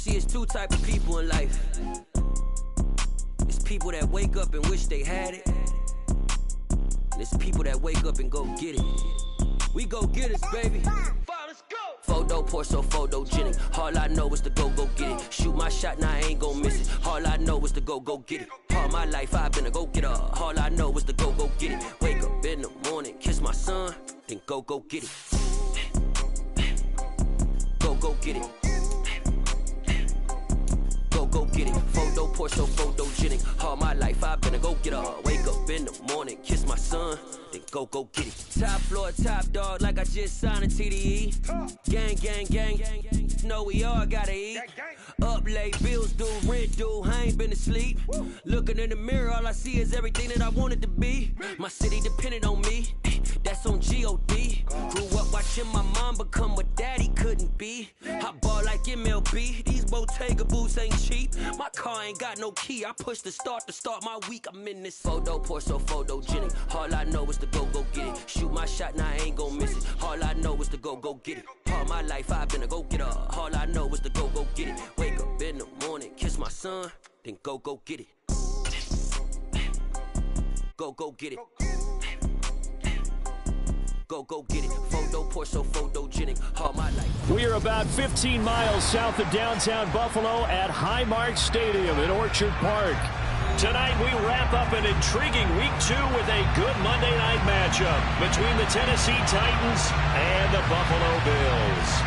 see, it's two type of people in life. It's people that wake up and wish they had it. And it's people that wake up and go get it. We go get it, baby. Let's go. Photo pour so photogenic. All I know is to go get it. Shoot my shot, now I ain't gon' miss it. All I know is to go get it. All my life I've been a go-getter. All I know is to go get it. Wake up in the morning, kiss my son, then go get it. Go get it. Go get it. Photo pour so photogenic. All my life I've been a go-getter. Wake up in the morning, kiss my son, then go get it. Top floor, top dog, like I just signed a TDE. Gang. Know we all gotta eat. Up late, bills due, rent due, I ain't been asleep. Looking in the mirror, all I see is everything that I wanted to be. My city depended on me, that's on G.O.D. Grew up watching my mom become what daddy couldn't be. I ball like MLB, these Bottega boots ain't cheap. My car ain't got no key, I push the start to start my week. I'm in this photo pour so photogenic. All I know is to go get it. Shoot my shot, now I ain't gon' miss it. All I know is to go get it. All my life I've been a go-getter. All I know is to go get it. Wake up in the morning, kiss my son, then go get it. Go get it. Go get it. Photo pour so photogenic. All my life. We are about 15 miles south of downtown Buffalo at Highmark Stadium in Orchard Park. Tonight we wrap up an intriguing Week 2 with a good Monday night matchup between the Tennessee Titans and the Buffalo Bills.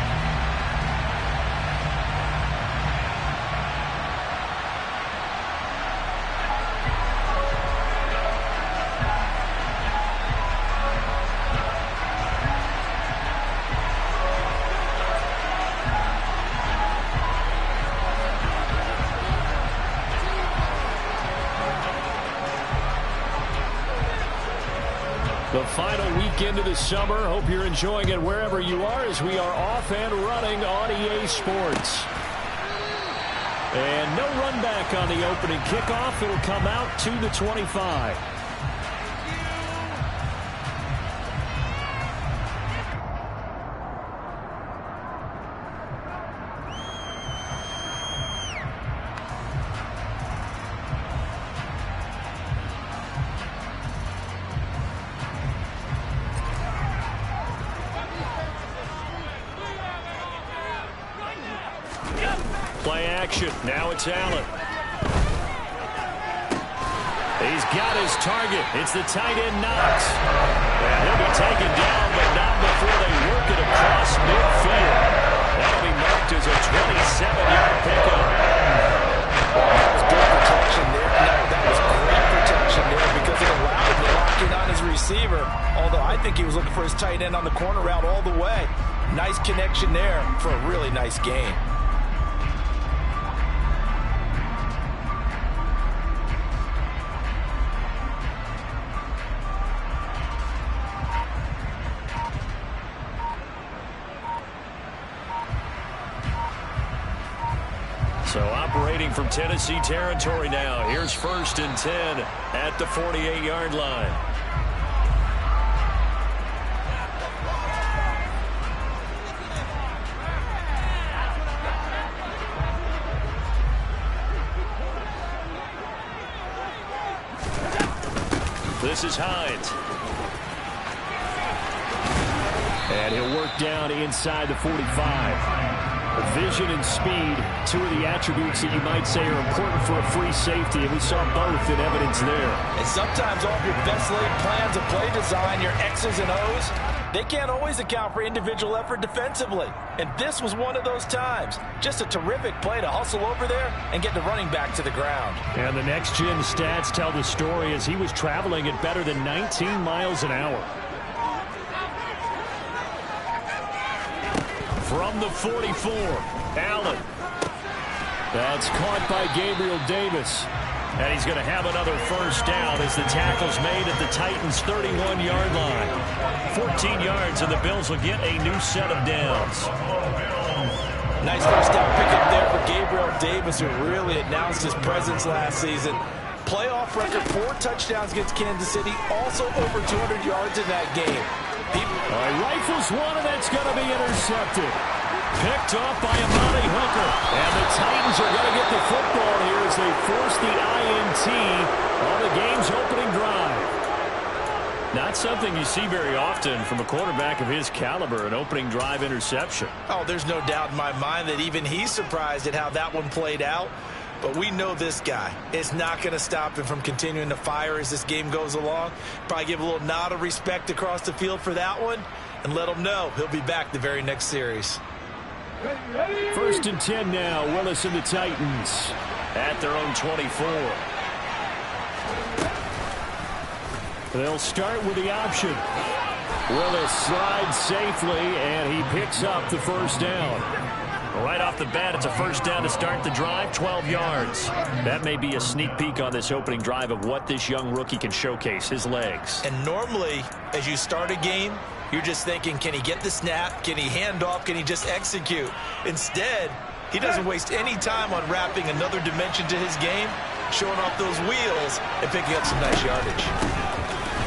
The final weekend of the summer. Hope you're enjoying it wherever you are as we are off and running on EA Sports. And no run back on the opening kickoff. It'll come out to the 25. Play action. Now it's Allen. He's got his target. It's the tight end Knox. And he'll be taken down, but not before they work it across midfield. That'll be marked as a 27-yard pickup. That was good protection there. No, that was great protection there because it allowed him to lock in on his receiver. Although I think he was looking for his tight end on the corner route all the way. Nice connection there for a really nice game. So operating from Tennessee territory now. Here's 1st and 10 at the 48-yard line. This is Hines. And he'll work down inside the 45. Vision and speed, two of the attributes that you might say are important for a free safety, and we saw both in evidence there. And sometimes all of your best laid plans of play design, your X's and O's, they can't always account for individual effort defensively. And this was one of those times. Just a terrific play to hustle over there and get the running back to the ground. And the next-gen stats tell the story as he was traveling at better than 19 miles an hour. From the 44, Allen. That's caught by Gabriel Davis. And he's going to have another first down as the tackle's made at the Titans' 31-yard line. 14 yards, and the Bills will get a new set of downs. Nice first down pickup there for Gabriel Davis, who really announced his presence last season. Playoff record, 4 touchdowns against Kansas City, also over 200 yards in that game. All right, rifles one, and that's going to be intercepted. Picked off by Amani Hooker. And the Titans are going to get the football here as they force the INT on the game's opening drive. Not something you see very often from a quarterback of his caliber, an opening drive interception. Oh, there's no doubt in my mind that even he's surprised at how that one played out. But we know this guy is not going to stop him from continuing to fire as this game goes along. Probably give a little nod of respect across the field for that one and let him know he'll be back the very next series. 1st and 10 now. Willis and the Titans at their own 24. They'll start with the option. Willis slides safely, and he picks up the first down. Right off the bat, it's a first down to start the drive, 12 yards. That may be a sneak peek on this opening drive of what this young rookie can showcase, his legs. And normally, as you start a game, you're just thinking, can he get the snap? Can he hand off? Can he just execute? Instead, he doesn't waste any time on wrapping another dimension to his game, showing off those wheels, and picking up some nice yardage.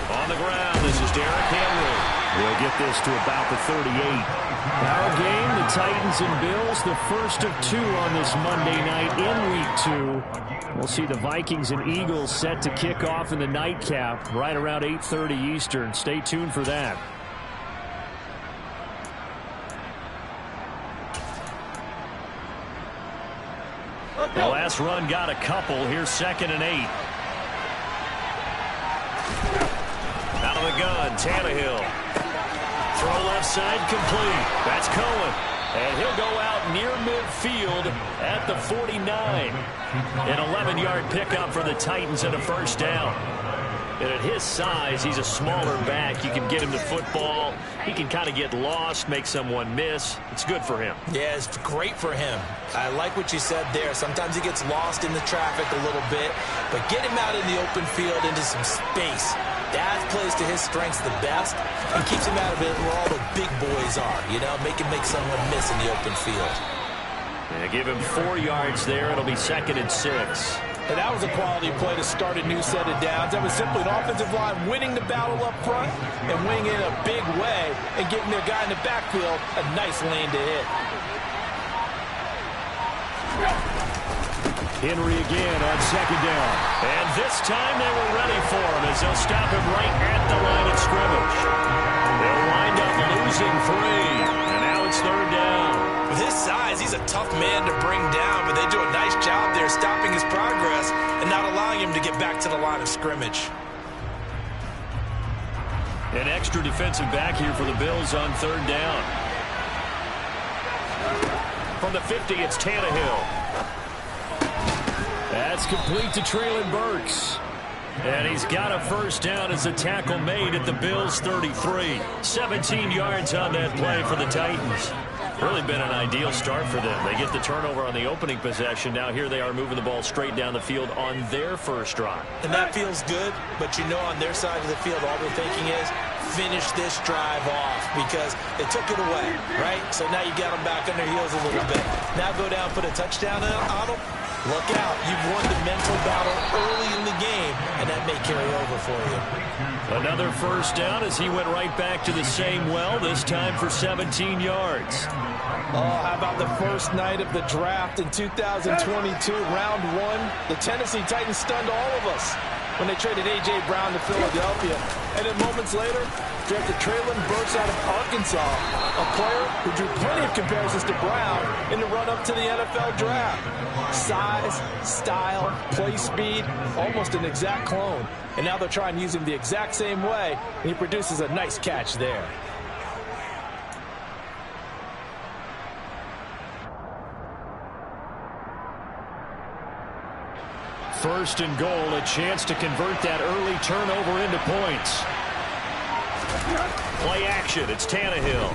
On the ground, this is Derrick Henry. We'll get this to about the 38. Our game, the Titans and Bills, the first of 2 on this Monday night in Week 2. We'll see the Vikings and Eagles set to kick off in the nightcap right around 8:30 Eastern. Stay tuned for that. The last run got a couple. Here's 2nd and 8. Out of the gun, Tannehill. Throw left side, complete. That's Cohen. And he'll go out near midfield at the 49. An 11-yard pickup for the Titans and a first down. And at his size, he's a smaller back. You can get him to football. He can kind of get lost, make someone miss. It's good for him. Yeah, it's great for him. I like what you said there. Sometimes he gets lost in the traffic a little bit, but get him out in the open field into some space. That plays to his strengths the best and keeps him out of it where all the big boys are, you know, make him make someone miss in the open field. And give him 4 yards there. It'll be 2nd and 6. And that was a quality play to start a new set of downs. That was simply an offensive line winning the battle up front and winning in a big way and getting their guy in the backfield a nice lane to hit. Henry again on 2nd down. And this time they were ready for him as they'll stop him right at the line of scrimmage. They'll wind up losing 3. And now it's 3rd down. With his size, he's a tough man to bring down, but they do a nice job there stopping his progress and not allowing him to get back to the line of scrimmage. An extra defensive back here for the Bills on 3rd down. From the 50, it's Tannehill. That's complete to Treylon Burks. And he's got a first down as a tackle made at the Bills' 33. 17 yards on that play for the Titans. Really been an ideal start for them. They get the turnover on the opening possession. Now here they are moving the ball straight down the field on their first drive. And that feels good, but you know on their side of the field all they're thinking is finish this drive off because they took it away, right? So now you got them back on their heels a little bit. Now go down, put a touchdown on them. Look out. You've won the mental battle early in the game, and that may carry over for you. Another first down as he went right back to the same well, this time for 17 yards. Oh, how about the first night of the draft in 2022, round 1? The Tennessee Titans stunned all of us when they traded A.J. Brown to Philadelphia. And then moments later, drafted Treylon Burks out of Arkansas, a player who drew plenty of comparisons to Brown in the run-up to the NFL draft. Size, style, play speed, almost an exact clone. And now they're trying to use him the exact same way, and he produces a nice catch there. First and goal, a chance to convert that early turnover into points. Play action, it's Tannehill.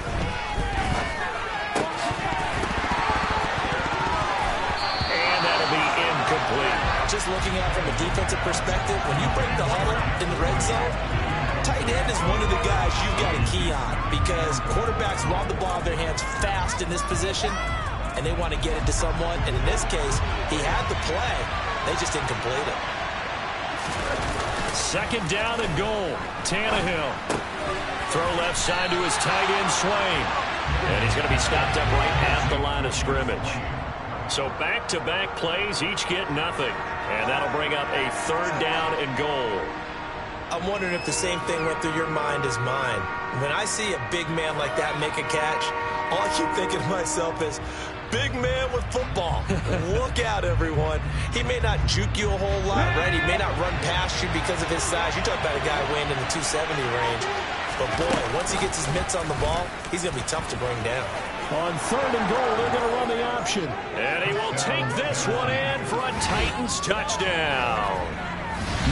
And that'll be incomplete. Just looking at it from a defensive perspective, when you break the huddle in the red zone, tight end is one of the guys you've got to key on because quarterbacks want the ball in their hands fast in this position, and they want to get it to someone. And in this case, he had the play. They just didn't complete it. Second down and goal. Tannehill. Throw left side to his tight end, Swain. And he's going to be stopped up right at the line of scrimmage. So back-to-back plays, each get nothing. And that'll bring up a 3rd down and goal. I'm wondering if the same thing went through your mind as mine. When I see a big man like that make a catch, all I keep thinking to myself is, big man with football. Look out, everyone. He may not juke you a whole lot, right? He may not run past you because of his size. You talk about a guy weighing in the 270 range. But, boy, once he gets his mitts on the ball, he's going to be tough to bring down. On 3rd and goal, they're going to run the option. And he will take this one in for a Titans touchdown.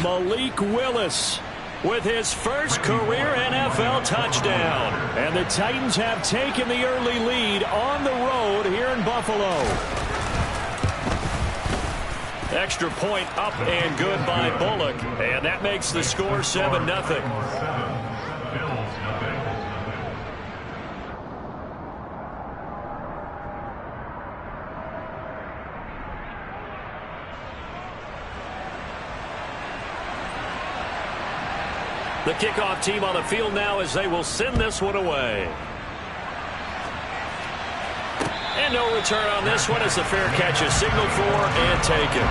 Malik Willis with his first career NFL touchdown. And the Titans have taken the early lead on the road here in Buffalo. Extra point up and good by Bullock. And that makes the score 7-0. The kickoff team on the field now as they will send this one away. And no return on this one as the fair catch is signaled for and taken.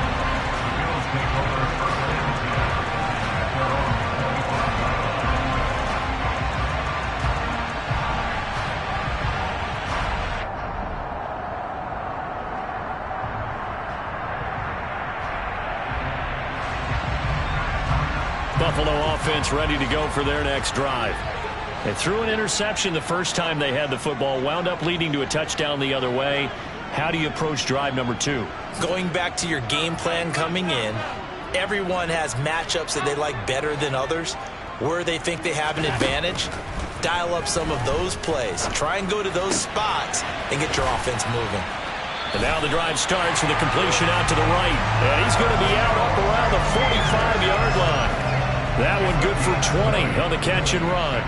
Buffalo offense ready to go for their next drive. They threw an interception the first time they had the football, wound up leading to a touchdown the other way. How do you approach drive number 2? Going back to your game plan coming in, everyone has matchups that they like better than others. Where they think they have an advantage, dial up some of those plays. Try and go to those spots and get your offense moving. And now the drive starts with a completion out to the right. And he's going to be out up around the 45-yard line. That one good for 20 on the catch and run.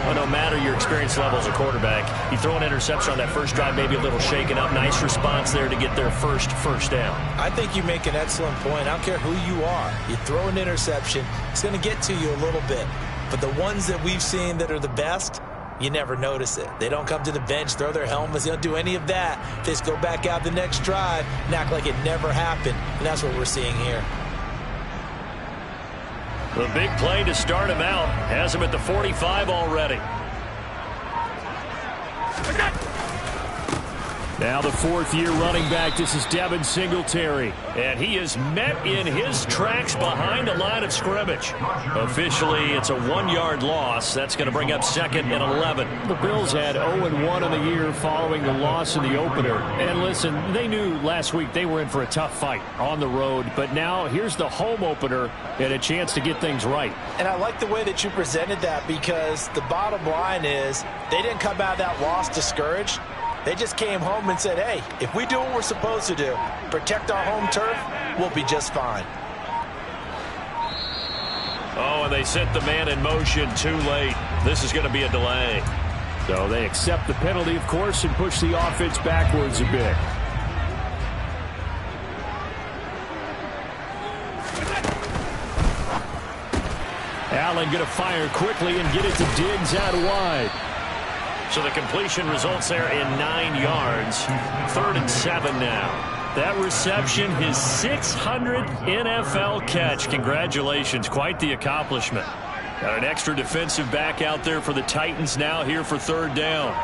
Well, no matter your experience level as a quarterback, you throw an interception on that first drive, maybe a little shaken up. Nice response there to get their first down. I think you make an excellent point. I don't care who you are. You throw an interception, it's going to get to you a little bit. But the ones that we've seen that are the best, you never notice it. They don't come to the bench, throw their helmets. They don't do any of that. They just go back out the next drive and act like it never happened. And that's what we're seeing here. The big play to start him out has him at the 45 already. Now the 4th-year running back. This is Devin Singletary. And he is met in his tracks behind the line of scrimmage. Officially, it's a 1-yard loss. That's going to bring up 2nd and 11. The Bills had 0-1 in the year following the loss in the opener. And listen, they knew last week they were in for a tough fight on the road. But now here's the home opener and a chance to get things right. And I like the way that you presented that, because the bottom line is they didn't come out of that loss discouraged. They just came home and said, hey, if we do what we're supposed to do, protect our home turf, we'll be just fine. Oh, and they set the man in motion too late. This is going to be a delay. So they accept the penalty, of course, and push the offense backwards a bit. Allen going to fire quickly and get it to Diggs out wide. So the completion results there in 9 yards. 3rd and 7 now. That reception, his 600th NFL catch. Congratulations. Quite the accomplishment. Got an extra defensive back out there for the Titans now here for 3rd down.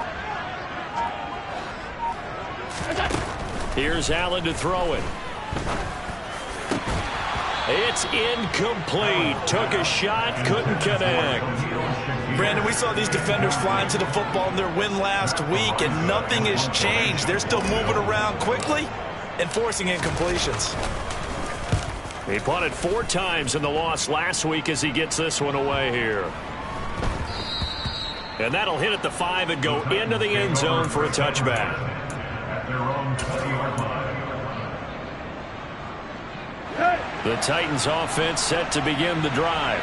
Here's Allen to throw it. It's incomplete. Took a shot, couldn't connect. Brandon, we saw these defenders flying to the football in their win last week, and nothing has changed. They're still moving around quickly and forcing incompletions. He punted 4 times in the loss last week as he gets this one away here. And that'll hit at the 5 and go into the end zone for a touchback. The Titans offense set to begin the drive.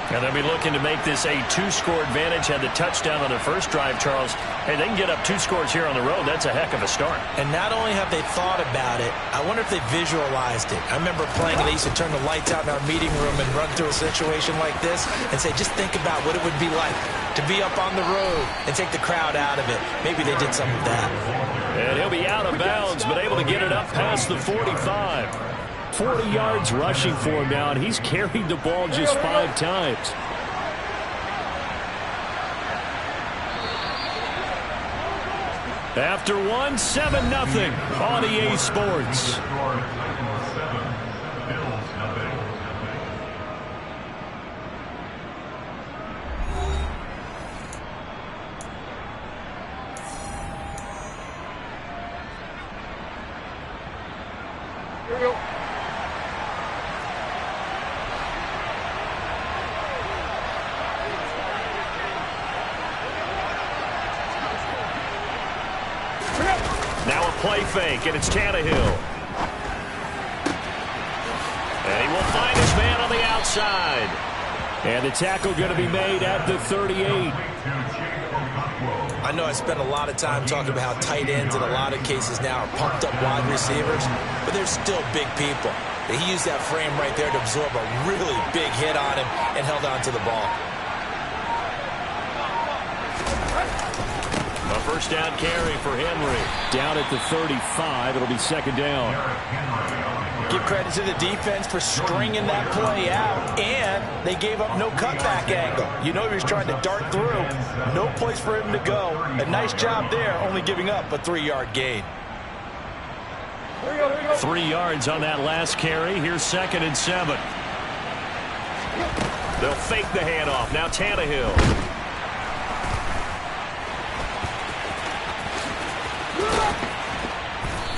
And they'll be looking to make this a 2-score advantage. Had the touchdown on their first drive, Charles. Hey, they can get up 2 scores here on the road. That's a heck of a start. And not only have they thought about it, I wonder if they visualized it. I remember playing, and they used to turn the lights out in our meeting room and run through a situation like this and say, just think about what it would be like to be up on the road and take the crowd out of it. Maybe they did some of that. And he'll be out of bounds, but able to get it up past the 45. 40 yards rushing for him now, and he's carried the ball just 5 times. After 1, 7-0 on EA Sports. Here we go. Now a play fake, and it's Tannehill. And he will find his man on the outside. And the tackle going to be made at the 38. I know I spent a lot of time talking about how tight ends in a lot of cases now are pumped up wide receivers, but they're still big people. He used that frame right there to absorb a really big hit on him and held on to the ball. A first down carry for Henry. Down at the 35. It'll be second down. Give credit to the defense for stringing that play out, and they gave up no cutback angle. You know he was trying to dart through. No place for him to go. A nice job there, only giving up a 3-yard gain. 3 yards on that last carry. Here's 2nd and 7. They'll fake the handoff. Now Tannehill.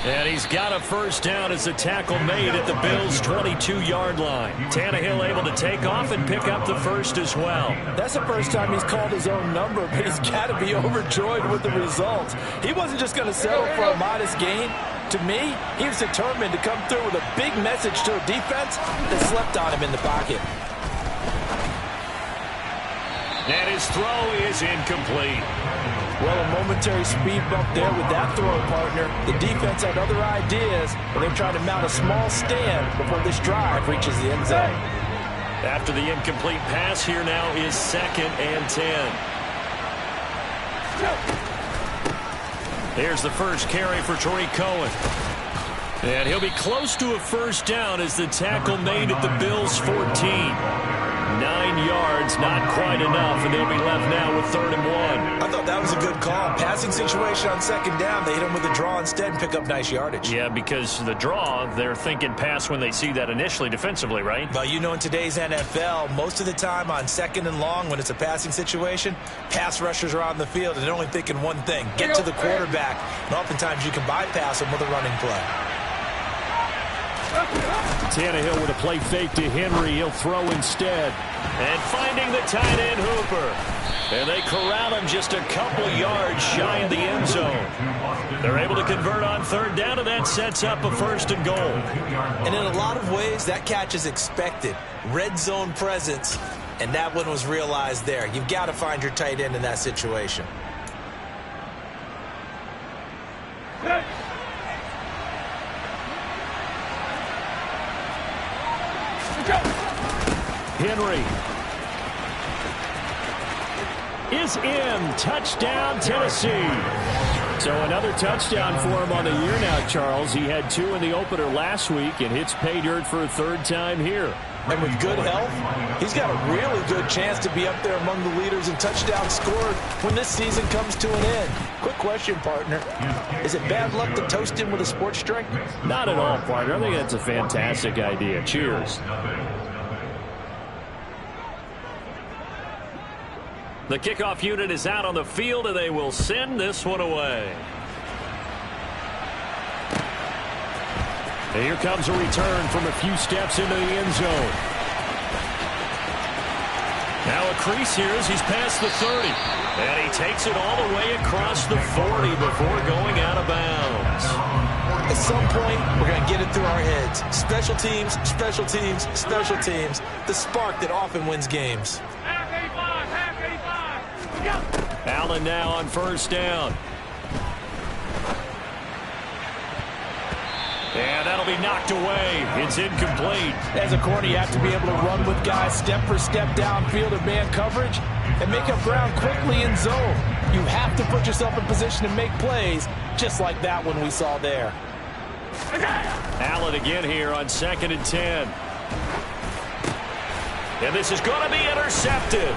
And he's got a first down as the tackle made at the Bills' 22-yard line. Tannehill able to take off and pick up the first as well. That's the first time he's called his own number, but he's got to be overjoyed with the results. He wasn't just going to settle for a modest gain. To me, he was determined to come through with a big message to a defense that slept on him in the pocket. And his throw is incomplete. Well, a momentary speed bump there with that throw, partner. The defense had other ideas, but they're trying to mount a small stand before this drive reaches the end zone. After the incomplete pass, here now is 2nd and 10. Here's the first carry for Tariq Cohen. And he'll be close to a first down as the tackle made at the Bills' 14. 9 yards, not quite enough, and they'll be left now with 3rd and 1. I thought that was a good call. Passing situation on 2nd down. They hit him with a draw instead and pick up nice yardage. Yeah, because the draw, they're thinking pass when they see that initially defensively, right? Well, you know, in today's NFL, most of the time on 2nd and long, when it's a passing situation, pass rushers are on the field, and they're only thinking one thing, get to the quarterback. And oftentimes you can bypass them with a running play. Tannehill with a play fake to Henry. He'll throw instead. And finding the tight end Hooper. And they corral him just a couple yards shy of the end zone. They're able to convert on 3rd down, and that sets up a 1st and goal. And in a lot of ways, that catch is expected. Red zone presence, and that one was realized there. You've got to find your tight end in that situation. Henry is in. Touchdown, Tennessee. So another touchdown for him on the year now, Charles. He had 2 in the opener last week and hits pay dirt for a 3rd time here. And with good health, he's got a really good chance to be up there among the leaders in touchdowns scored when this season comes to an end. Quick question, partner. Is it bad luck to toast him with a sports drink? Not at all, partner. I think that's a fantastic idea. Cheers. The kickoff unit is out on the field, and they will send this one away. And here comes a return from a few steps into the end zone. Now a crease here as he's past the 30. And he takes it all the way across the 40 before going out of bounds. At some point, we're going to get it through our heads. Special teams, special teams, special teams. The spark that often wins games. Allen now on first down. And that'll be knocked away. It's incomplete. As a corner, you have to be able to run with guys step for step downfield in man coverage and make up ground quickly in zone. You have to put yourself in position to make plays, just like that one we saw there. Allen again here on 2nd and 10. And this is going to be intercepted.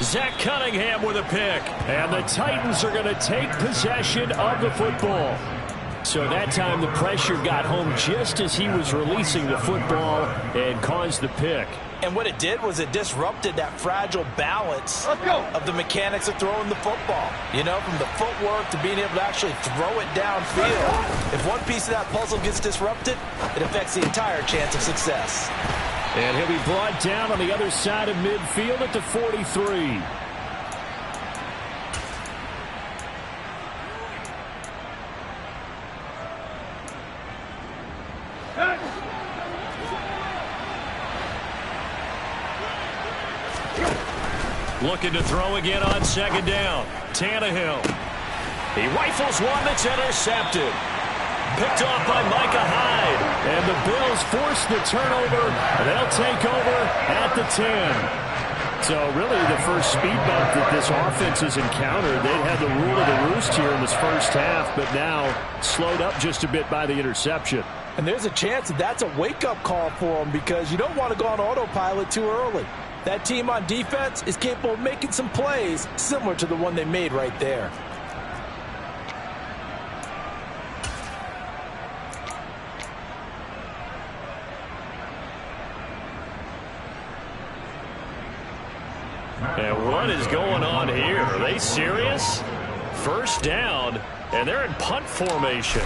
Zach Cunningham with a pick. And the Titans are going to take possession of the football. So that time the pressure got home just as he was releasing the football and caused the pick. And what it did was it disrupted that fragile balance of the mechanics of throwing the football. You know, from the footwork to being able to actually throw it downfield. If one piece of that puzzle gets disrupted, it affects the entire chance of success. And he'll be brought down on the other side of midfield at the 43. Looking to throw again on 2nd down. Tannehill. He rifles one that's intercepted. Picked off by Micah Hyde. And the Bills force the turnover. They'll take over at the 10. So really the first speed bump that this offense has encountered. They'd had the rule of the roost here in this first half, but now slowed up just a bit by the interception. And there's a chance that that's a wake-up call for them because you don't want to go on autopilot too early. That team on defense is capable of making some plays similar to the one they made right there. And what is going on here? Are they serious? First down, and they're in punt formation.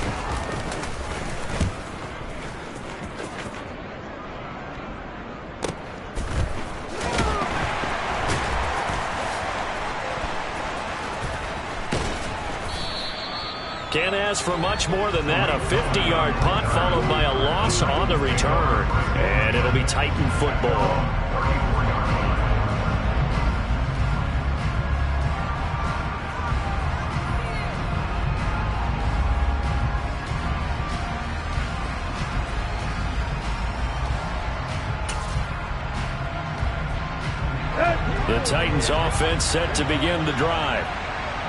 Can't ask for much more than that. A 50-yard punt followed by a loss on the return. And it'll be Titan football. The Titans offense set to begin the drive.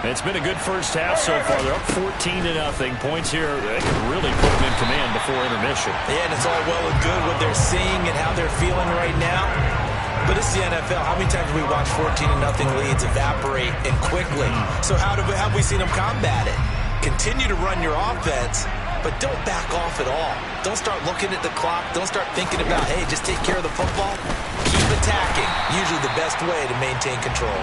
It's been a good first half so far. They're up 14-0. Points here, they can really put them in command before intermission. Yeah, and it's all well and good what they're seeing and how they're feeling right now. But it's the NFL. How many times have we watched 14-0 leads evaporate and quickly? So how have we seen them combat it? Continue to run your offense, but don't back off at all. Don't start looking at the clock. Don't start thinking about, hey, just take care of the football. Keep attacking. Usually the best way to maintain control.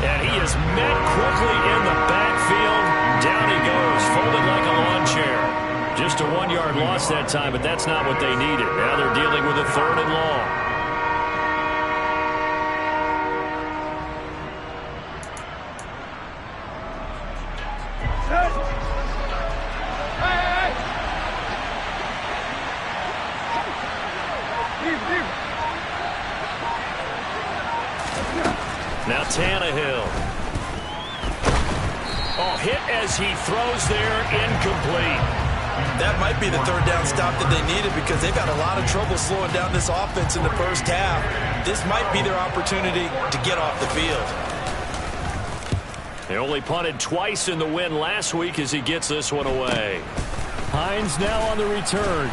And he is met quickly in the backfield. Down he goes, folded like a lawn chair. Just a 1-yard loss that time, but that's not what they needed. Now they're dealing with a 3rd and long. Now Tannehill. Oh, hit as he throws there, incomplete. That might be the 3rd down stop that they needed because they've got a lot of trouble slowing down this offense in the first half. This might be their opportunity to get off the field. They only punted twice in the win last week as he gets this one away. Hines now on the return.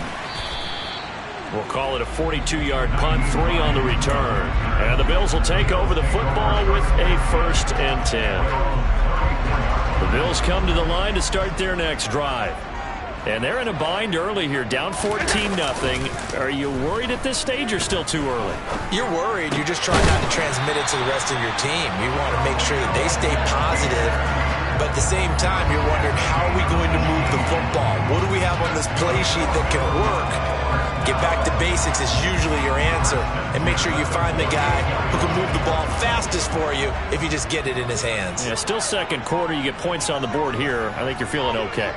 We'll call it a 42-yard punt, 3 on the return. And the Bills will take over the football with a 1st and 10. The Bills come to the line to start their next drive. And they're in a bind early here, down 14-0. Are you worried at this stage or still too early? You're worried. You're just trying not to transmit it to the rest of your team. You want to make sure that they stay positive. But at the same time, you're wondering, how are we going to move the football? What do we have on this play sheet that can work? Get back to basics is usually your answer. And make sure you find the guy who can move the ball fastest for you if you just get it in his hands. Yeah, still 2nd quarter. You get points on the board here. I think you're feeling okay.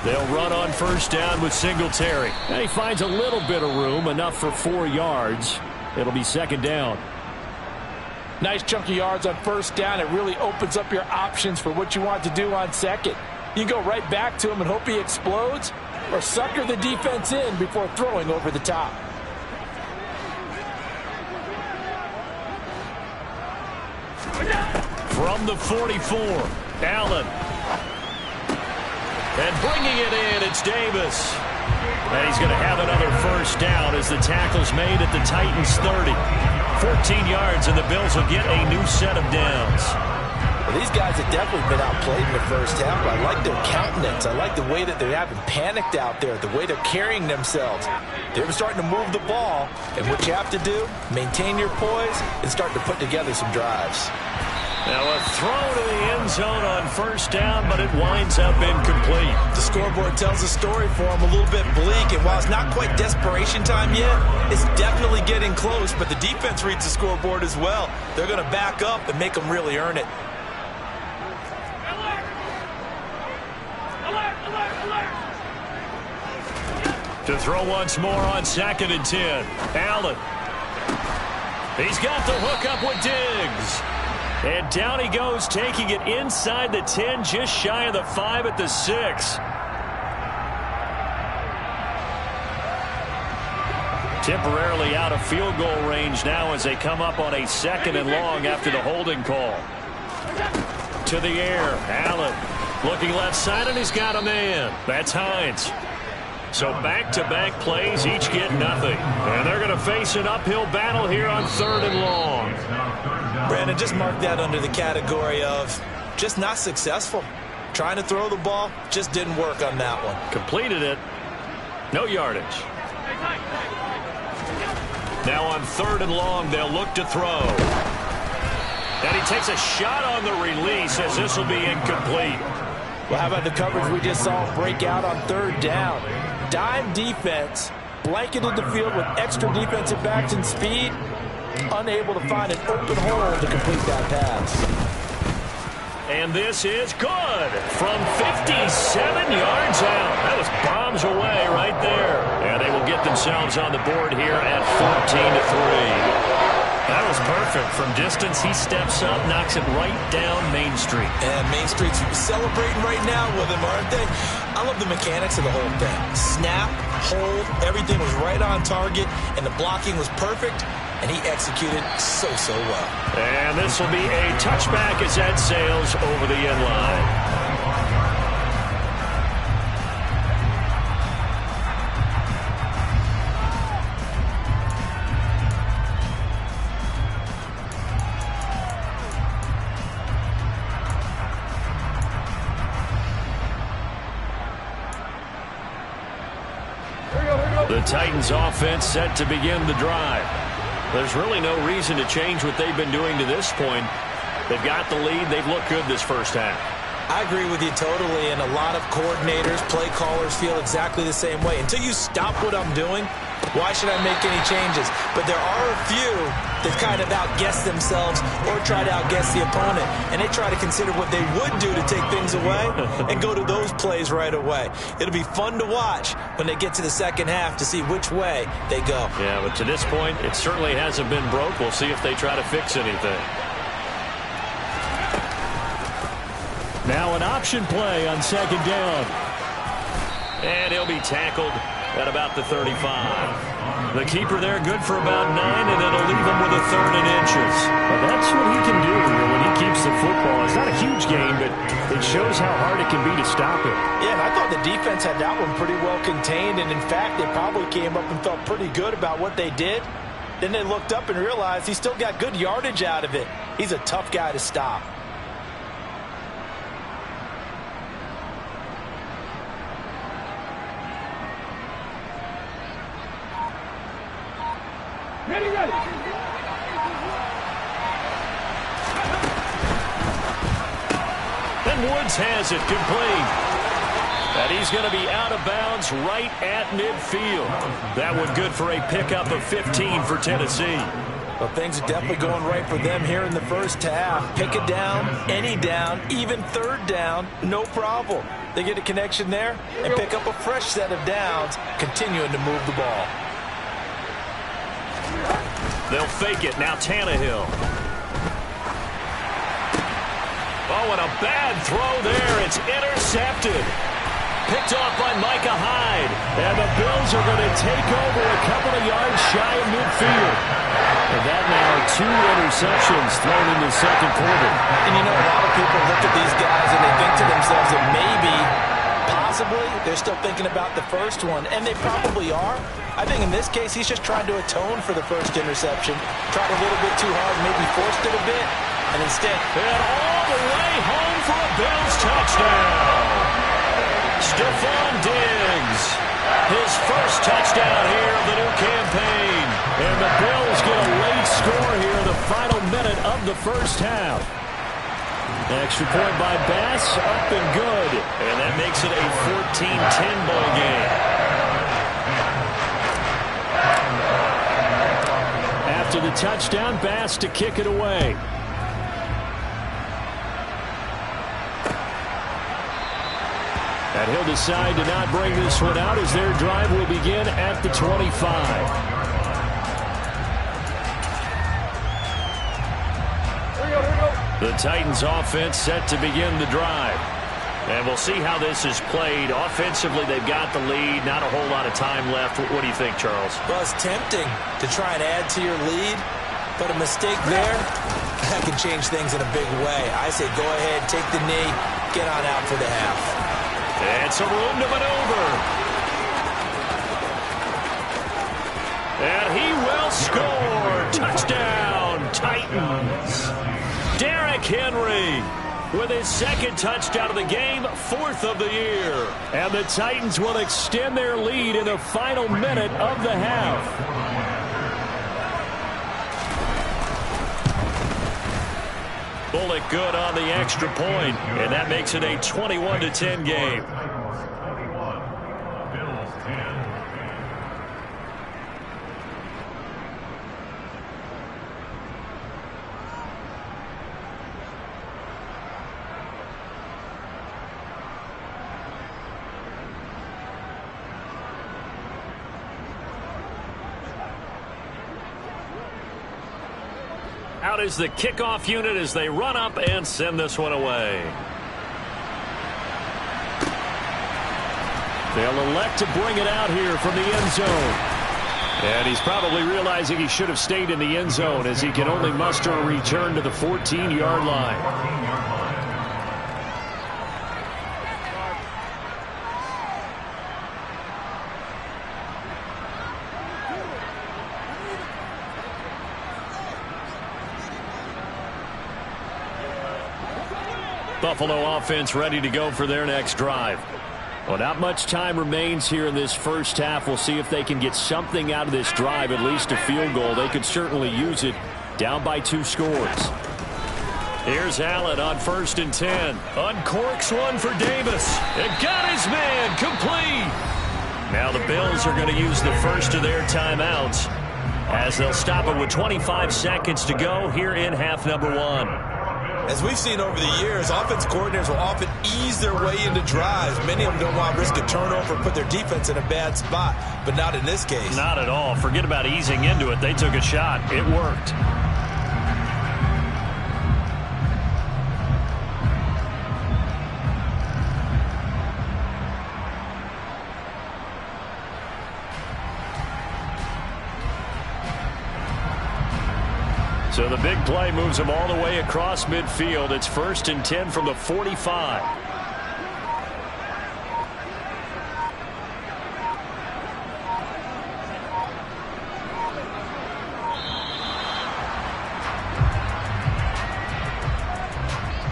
They'll run on first down with Singletary. And he finds a little bit of room, enough for 4 yards. It'll be second down. Nice chunk of yards on first down. It really opens up your options for what you want to do on second. You can go right back to him and hope he explodes, or sucker the defense in before throwing over the top. From the 44, Allen. And bringing it in, it's Davis. And he's going to have another first down as the tackle's made at the Titans' 30. 14 yards, and the Bills will get a new set of downs. Well, these guys have definitely been outplayed in the first half, but I like their countenance. I like the way that they haven't panicked out there, the way they're carrying themselves. They're starting to move the ball, and what you have to do, maintain your poise and start to put together some drives. Now a throw to the end zone on first down, but it winds up incomplete. The scoreboard tells a story for them, a little bit bleak, and while it's not quite desperation time yet, it's definitely getting close, but the defense reads the scoreboard as well. They're going to back up and make them really earn it. To throw once more on 2nd and 10. Allen. He's got the hook up with Diggs. And down he goes, taking it inside the 10, just shy of the 5 at the 6. Temporarily out of field goal range now as they come up on a 2nd and long after the holding call. To the air, Allen looking left side, and he's got a man. That's Hines. So back-to-back plays, each get nothing. And they're going to face an uphill battle here on 3rd and long. Brandon, just mark that under the category of just not successful. Trying to throw the ball, just didn't work on that one. Completed it. No yardage. Now on 3rd and long, they'll look to throw. And he takes a shot on the release as this will be incomplete. Well, how about the coverage we just saw break out on 3rd down? Dime defense, blanketed the field with extra defensive backs and speed, unable to find an open hole to complete that pass. And this is good from 57 yards out. That was bombs away right there. And they will get themselves on the board here at 14-3. That was perfect. From distance, he steps up, knocks it right down Main Street. And Main Street's celebrating right now with him, aren't they? I love the mechanics of the whole thing. Snap, hold, everything was right on target, and the blocking was perfect, and he executed so well. And this will be a touchback as that sails over the end line. The Titans offense set to begin the drive. There's really no reason to change what they've been doing to this point. They've got the lead. They've looked good this first half. I agree with you totally, and a lot of coordinators, play callers feel exactly the same way. Until you stop what I'm doing, why should I make any changes? But there are a few that kind of outguess themselves or try to outguess the opponent, and they try to consider what they would do to take things away and go to those plays right away. It'll be fun to watch when they get to the second half to see which way they go. Yeah, but to this point, it certainly hasn't been broke. We'll see if they try to fix anything. Now an option play on 2nd down. And he'll be tackled at about the 35. The keeper there good for about 9, and it'll leave him with a 3rd and inches. Well, that's what he can do when he keeps the football. It's not a huge gain, but it shows how hard it can be to stop it. Yeah, and I thought the defense had that one pretty well contained, and in fact, they probably came up and felt pretty good about what they did. Then they looked up and realized he still got good yardage out of it. He's a tough guy to stop. Ready. And Woods has it complete. And he's going to be out of bounds right at midfield. That one good for a pickup of 15 for Tennessee. Well, things are definitely going right for them here in the first half. Pick it down, any down, even 3rd down, no problem. They get a connection there and pick up a fresh set of downs, continuing to move the ball. They'll fake it. Now Tannehill. Oh, and a bad throw there. It's intercepted. Picked off by Micah Hyde. And the Bills are going to take over a couple of yards shy of midfield. And that now 2 interceptions thrown in the second quarter. And you know, a lot of people look at these guys and they think to themselves that maybe, possibly, they're still thinking about the first one. And they probably are. I think in this case, he's just trying to atone for the first interception. Tried a little bit too hard, maybe forced it a bit. And instead, and all the way home for a Bills touchdown. Stephon Diggs, his first touchdown here of the new campaign. And the Bills get a late score here in the final minute of the first half. Extra point by Bass, up and good. And that makes it a 14-10 ball game. After the touchdown, Bass to kick it away. And he'll decide to not bring this one out as their drive will begin at the 25. The Titans offense set to begin the drive. And we'll see how this is played. Offensively, they've got the lead. Not a whole lot of time left. What do you think, Charles? Well, it's tempting to try and add to your lead, but a mistake there, that can change things in a big way. I say go ahead, take the knee, get on out for the half. And some room to maneuver. And he will score. Touchdown, Titans. Derrick Henry with his second touchdown of the game, 4th of the year. And the Titans will extend their lead in the final minute of the half. Bullock good on the extra point, and that makes it a 21-10 game. Out is the kickoff unit as they run up and send this one away. They'll elect to bring it out here from the end zone. And he's probably realizing he should have stayed in the end zone as he can only muster a return to the 14-yard line. Buffalo offense ready to go for their next drive. Well, not much time remains here in this first half. We'll see if they can get something out of this drive, at least a field goal. They could certainly use it, down by 2 scores. Here's Allen on 1st and 10. Uncorks one for Davis. And got his man complete. Now the Bills are going to use the first of their timeouts as they'll stop it with 25 seconds to go here in half number 1. As we've seen over the years, offense coordinators will often ease their way into drives. Many of them don't want to risk a turnover and put their defense in a bad spot, but not in this case. Not at all. Forget about easing into it. They took a shot. It worked. So the big play moves him all the way across midfield. It's 1st and 10 from the 45.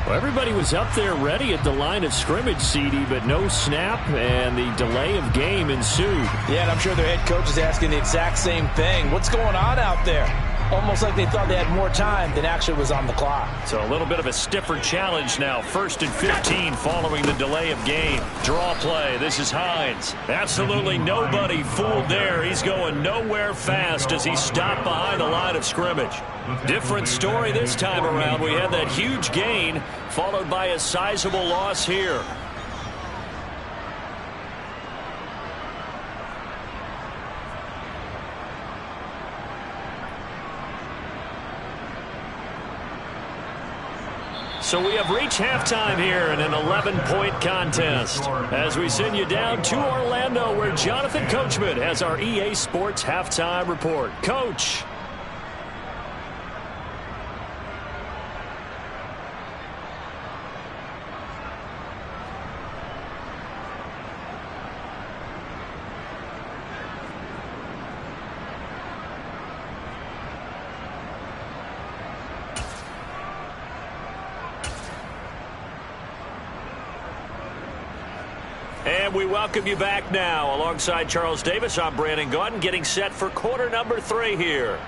Well, everybody was up there ready at the line of scrimmage, CD, but no snap, and the delay of game ensued. Yeah, and I'm sure their head coach is asking the exact same thing. What's going on out there? Almost like they thought they had more time than actually was on the clock. So a little bit of a stiffer challenge now. 1st and 15 following the delay of game. Draw play. This is Hines. Absolutely nobody fooled there. He's going nowhere fast as he stopped behind the line of scrimmage. Different story this time around. We had that huge gain followed by a sizable loss here. So we have reached halftime here in an 11-point contest as we send you down to Orlando where Jonathan Coachman has our EA Sports halftime report. Coach. And we welcome you back now. Alongside Charles Davis, I'm Brandon Gaudin, getting set for quarter number 3 here.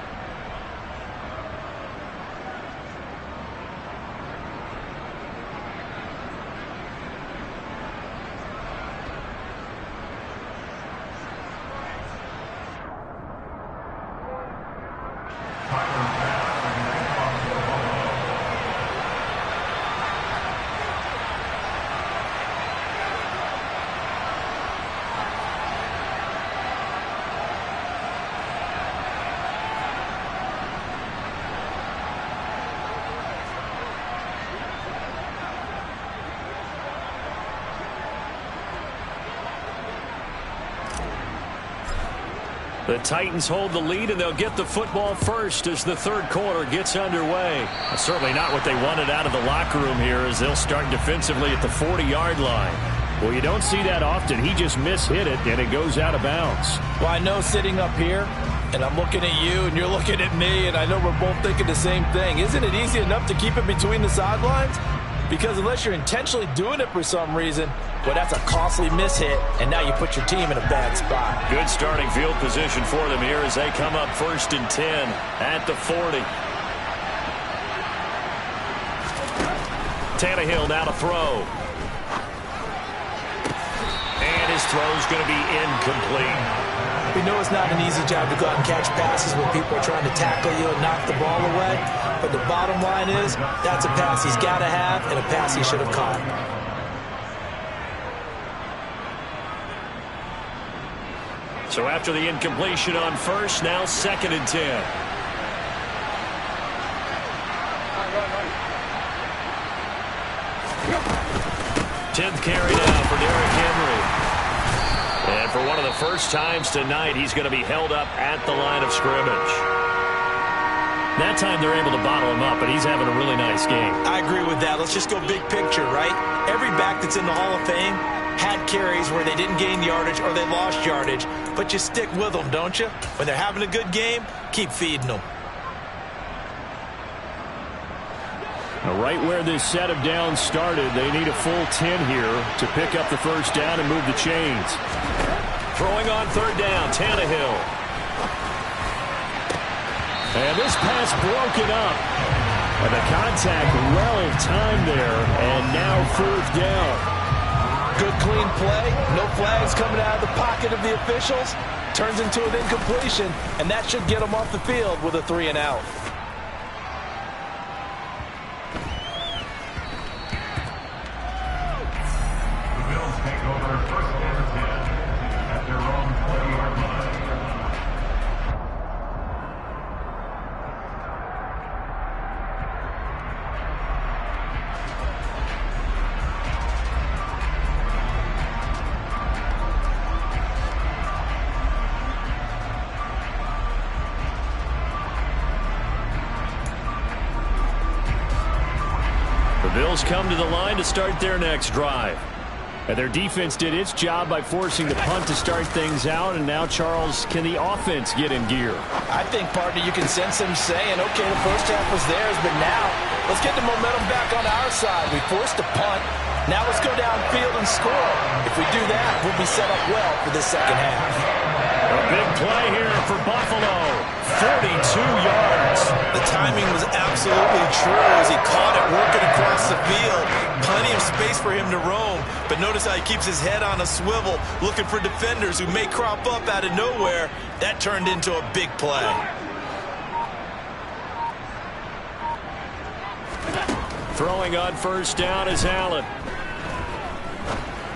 The Titans hold the lead, and they'll get the football first as the third quarter gets underway. Certainly not what they wanted out of the locker room here as they'll start defensively at the 40-yard line. Well, you don't see that often. He just mishit it, and it goes out of bounds. Well, I know sitting up here, and I'm looking at you, and you're looking at me, and I know we're both thinking the same thing. Isn't it easy enough to keep it between the sidelines? Because unless you're intentionally doing it for some reason, well, that's a costly mishit, and now you put your team in a bad spot. Good starting field position for them here as they come up 1st and 10 at the 40. Tannehill now to throw. And his throw's going to be incomplete. We know it's not an easy job to go out and catch passes when people are trying to tackle you and knock the ball away. But the bottom line is, that's a pass he's got to have and a pass he should have caught. So after the incompletion on first, now 2nd and 10. 10th carry now for Derrick Henry. And for one of the first times tonight, he's going to be held up at the line of scrimmage. That time they're able to bottle him up, but he's having a really nice game. I agree with that. Let's just go big picture, right? Every back that's in the Hall of Fame had carries where they didn't gain yardage or they lost yardage, but you stick with them, don't you? When they're having a good game, keep feeding them. Now, right where this set of downs started, they need a full 10 here to pick up the first down and move the chains. Throwing on 3rd down, Tannehill. And this pass broken up. And the contact well in time there, and now 4th down. Good clean play, no flags coming out of the pocket of the officials. Turns into an incompletion, and that should get them off the field with a 3 and out. The Bills come to the line to start their next drive. And their defense did its job by forcing the punt to start things out. And now, Charles, can the offense get in gear? I think, partner, you can sense them saying, okay, the first half was theirs, but now let's get the momentum back on our side. We forced the punt. Now let's go downfield and score. If we do that, we'll be set up well for this second half. A big play here for Buffalo. 42 yards. The timing was absolutely true as he caught it working across the field. Plenty of space for him to roam. But notice how he keeps his head on a swivel, looking for defenders who may crop up out of nowhere. That turned into a big play. Throwing on 1st down is Allen.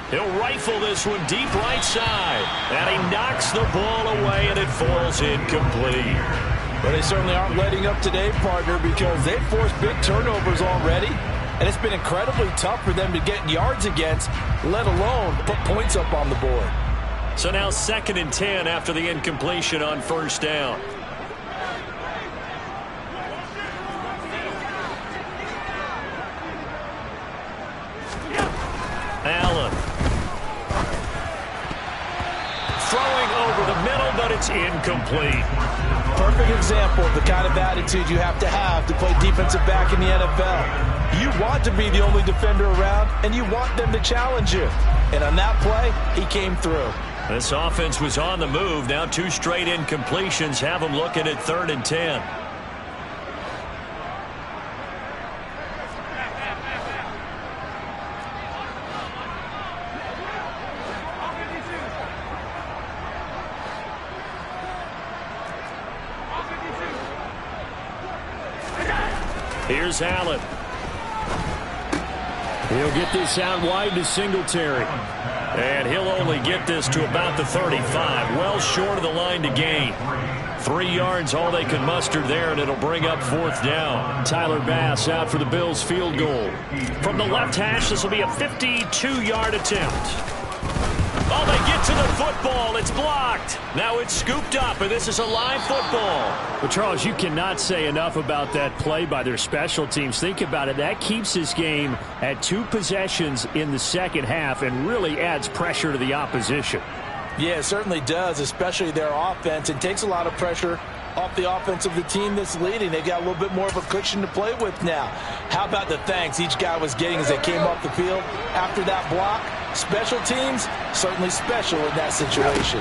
He'll rifle this one deep right side. And he knocks the ball away, and it falls incomplete. Well, they certainly aren't letting up today, partner, because they've forced big turnovers already. And it's been incredibly tough for them to get yards against, let alone put points up on the board. So now 2nd and 10 after the incompletion on 1st down. Allen. Throwing over the middle, but it's incomplete. Perfect example of the kind of attitude you have to play defensive back in the NFL. You want to be the only defender around, and you want them to challenge you. And on that play, he came through. This offense was on the move. Now 2 straight incompletions have them looking at 3rd and 10. Here's Allen. He'll get this out wide to Singletary. And he'll only get this to about the 35. Well short of the line to gain. 3 yards, all they can muster there, and it'll bring up 4th down. Tyler Bass out for the Bills field goal. From the left hash, this will be a 52-yard attempt. Oh, they get to the football. It's blocked. Now it's scooped up, and this is a live football. Well, Charles, you cannot say enough about that play by their special teams. Think about it. That keeps this game at 2 possessions in the second half and really adds pressure to the opposition. Yeah, it certainly does, especially their offense. It takes a lot of pressure off the offense of the team that's leading. They got a little bit more of a cushion to play with now. How about the thanks each guy was getting as they came off the field after that block? Special teams, certainly special in that situation.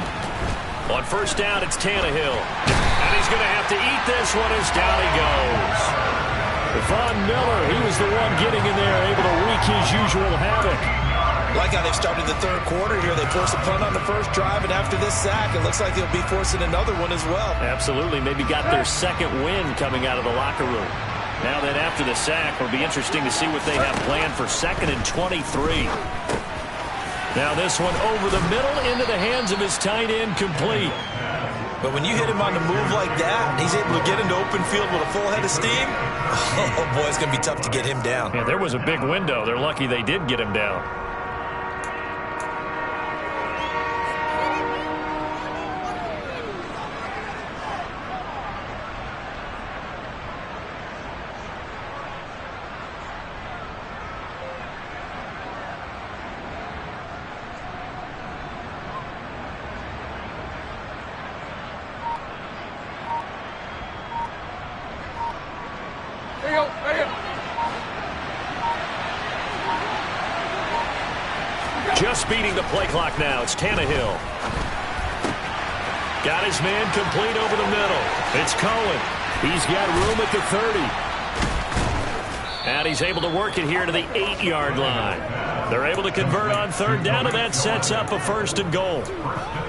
On 1st down, it's Tannehill. And he's going to have to eat this one as down he goes. Von Miller, he was the one getting in there, able to wreak his usual havoc. Like how they've started the 3rd quarter here. They forced a punt on the 1st drive, and after this sack, it looks like they'll be forcing another one as well. Absolutely. Maybe got their 2nd win coming out of the locker room. Now then, after the sack, it'll be interesting to see what they have planned for 2nd and 23. Now this one over the middle into the hands of his tight end, complete. But when you hit him on the move like that, he's able to get into open field with a full head of steam. Oh, boy, it's going to be tough to get him down. Yeah, there was a big window. They're lucky they did get him down. Just beating the play clock now. It's Tannehill. Got his man complete over the middle. It's Cohen. He's got room at the 30. And he's able to work it here to the 8-yard line. They're able to convert on 3rd down, and that sets up a 1st and goal.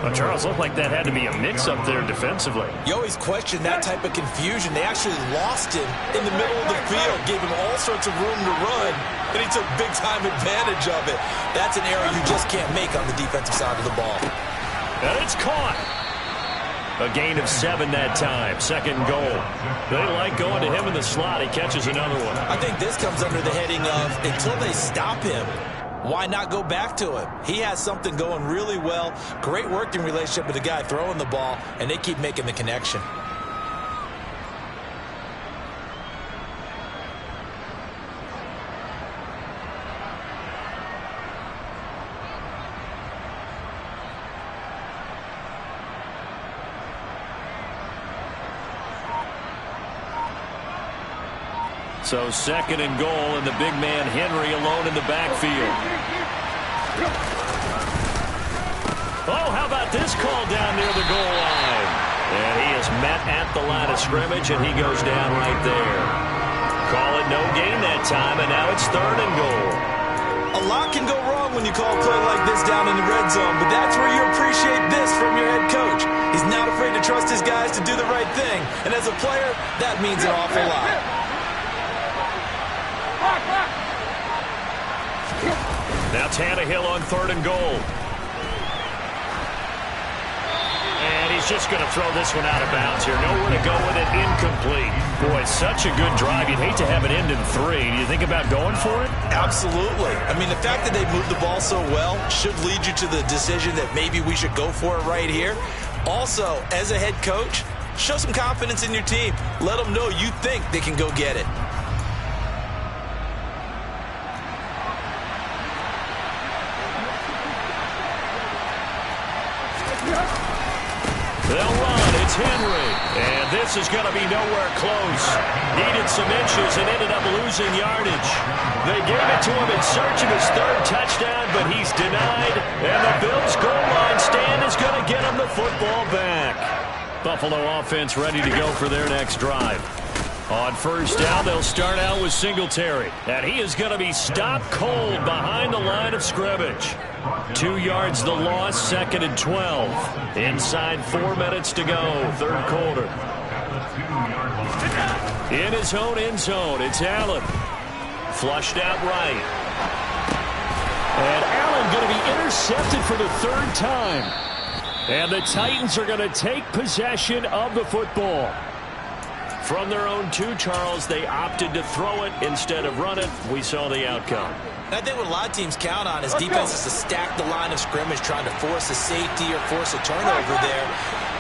Well, Charles, looked like that had to be a mix-up there defensively. You always question that type of confusion. They actually lost him in the middle of the field, gave him all sorts of room to run, and he took big-time advantage of it. That's an error you just can't make on the defensive side of the ball. And it's caught. A gain of 7 that time. 2nd and goal. They like going to him in the slot. He catches another one. I think this comes under the heading of until they stop him, why not go back to him? He has something going really well. Great working relationship with the guy throwing the ball, and they keep making the connection. So 2nd and goal, and the big man Henry alone in the backfield. Oh, how about this call down near the goal line? And he is met at the line of scrimmage, and he goes down right there. Call it no gain that time, and now it's 3rd and goal. A lot can go wrong when you call a play like this down in the red zone, but that's where you appreciate this from your head coach. He's not afraid to trust his guys to do the right thing, and as a player, that means an awful lot. Now Tannehill on 3rd and goal. And he's he's just going to throw this one out of bounds here. Nowhere to go with it. Incomplete. Boy, such a good drive. You'd hate to have it end in 3. Do you think about going for it? Absolutely. I mean, the fact that they moved the ball so well should lead you to the decision that maybe we should go for it right here. Also, as a head coach, show some confidence in your team. Let them know you think they can go get it. They'll run. It's Henry. And this is going to be nowhere close. Needed some inches and ended up losing yardage. They gave it to him in search of his 3rd touchdown, but he's denied. And the Bills' goal line stand is going to get him the football back. Buffalo offense ready to go for their next drive. On first down, they'll start out with Singletary. And he is going to be stopped cold behind the line of scrimmage. 2 yards the loss, 2nd and 12. Inside 4 minutes to go, 3rd quarter. In his own end zone, it's Allen. Flushed out right. And Allen going to be intercepted for the 3rd time. And the Titans are going to take possession of the football. From their own 2, Charles, they opted to throw it instead of run it. We saw the outcome. I think what a lot of teams count on is defenses to stack the line of scrimmage, trying to force a safety or force a turnover there.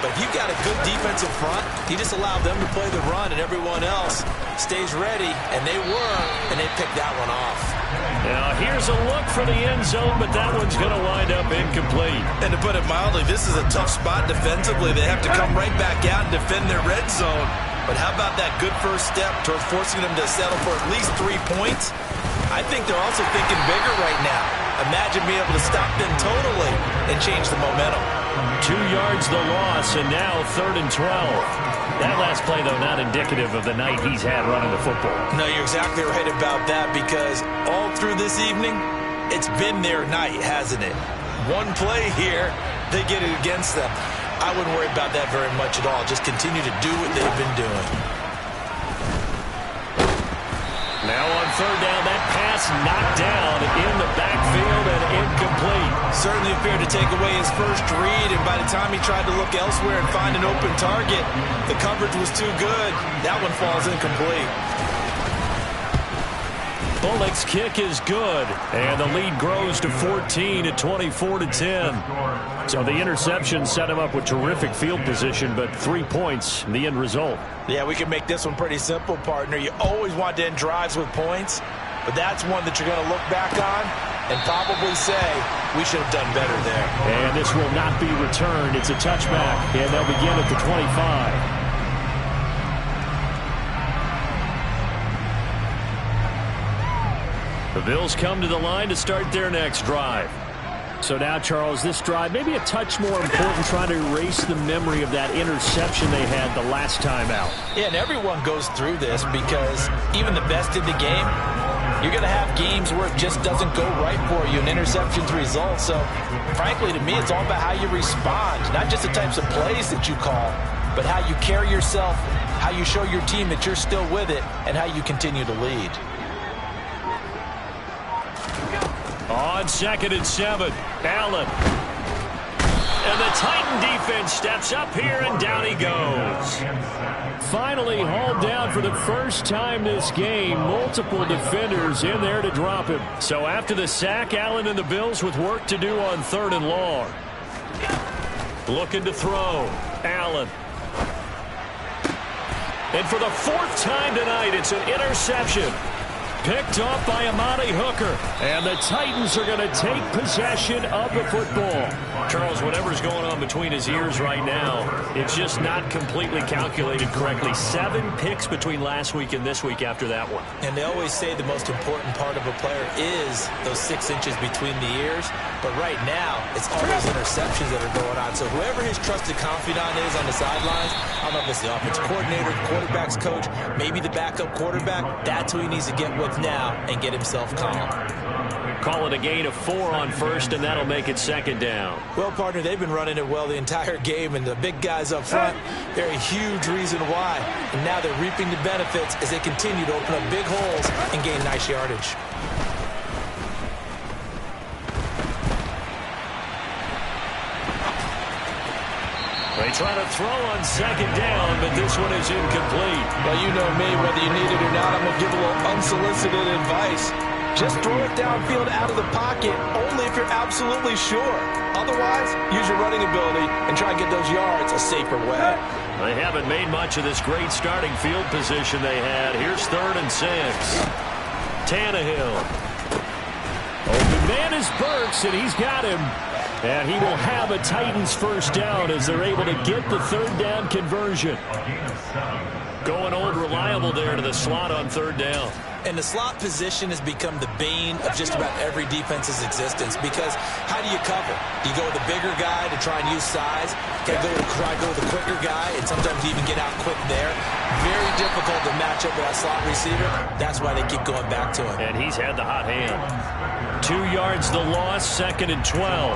But if you've got a good defensive front, you just allow them to play the run and everyone else stays ready, and they were, and they picked that one off. Now here's a look for the end zone, but that one's going to wind up incomplete. And to put it mildly, this is a tough spot defensively. They have to come right back out and defend their red zone. But how about that good first step towards forcing them to settle for at least 3 points? I think they're also thinking bigger right now. Imagine being able to stop them totally and change the momentum. 2 yards the loss, and now 3rd and 12. That last play, though, not indicative of the night he's had running the football. No, you're exactly right about that, because all through this evening, it's been their night, hasn't it? One play here, they get it against them. I wouldn't worry about that very much at all. Just continue to do what they've been doing. Now on 3rd down, that pass knocked down in the backfield and incomplete. Certainly appeared to take away his first read, and by the time he tried to look elsewhere and find an open target, the coverage was too good. That one falls incomplete. Bullock's kick is good, and the lead grows to 14 at 24-10. So the interception set him up with terrific field position, but 3 points, the end result. Yeah, we can make this one pretty simple, partner. You always want to end drives with points, but that's one that you're going to look back on and probably say, we should have done better there. And this will not be returned. It's a touchback, and they'll begin at the 25. The Bills come to the line to start their next drive. So now, Charles, this drive maybe a touch more important, trying to erase the memory of that interception they had the last time out. Yeah, and everyone goes through this, because even the best in the game, you're going to have games where it just doesn't go right for you, and interceptions result. So, frankly, to me, it's all about how you respond, not just the types of plays that you call, but how you carry yourself, how you show your team that you're still with it, and how you continue to lead. On 2nd and 7, Allen. And the Titan defense steps up here, and down he goes. Finally hauled down for the first time this game. Multiple defenders in there to drop him. So after the sack, Allen and the Bills with work to do on 3rd and long. Looking to throw. Allen. And for the 4th time tonight, it's an interception. Picked off by Amani Hooker. And the Titans are going to take possession of the football. Charles, whatever's going on between his ears right now, it's just not completely calculated correctly. 7 picks between last week and this week after that one. And they always say the most important part of a player is those 6 inches between the ears. But right now, it's all those interceptions that are going on. So whoever his trusted confidant is on the sidelines, I don't know if it's the offensive coordinator, the quarterback's coach, maybe the backup quarterback, that's who he needs to get with now and get himself calm. Call it a gain of 4 on 1st, and that'll make it 2nd down. Well, partner, they've been running it well the entire game, and the big guys up front, they're a huge reason why. And now they're reaping the benefits as they continue to open up big holes and gain nice yardage. They try to throw on second down, but this one is incomplete. Well, you know me, whether you need it or not, I'm going to give a little unsolicited advice. Just throw it downfield out of the pocket, only if you're absolutely sure. Otherwise, use your running ability and try and get those yards a safer way. They haven't made much of this great starting field position they had. Here's 3rd and 6. Tannehill. Open man is Burks, and he's got him. And he will have a Titans first down as they're able to get the 3rd down conversion. Going old reliable there to the slot on 3rd down. And the slot position has become the bane of just about every defense's existence, because how do you cover? Do you go with a bigger guy to try and use size? Can you go with a quicker guy and sometimes even get out quick there? Very difficult to match up with that slot receiver. That's why they keep going back to him. And he's had the hot hand. 2 yards the loss, 2nd and 12.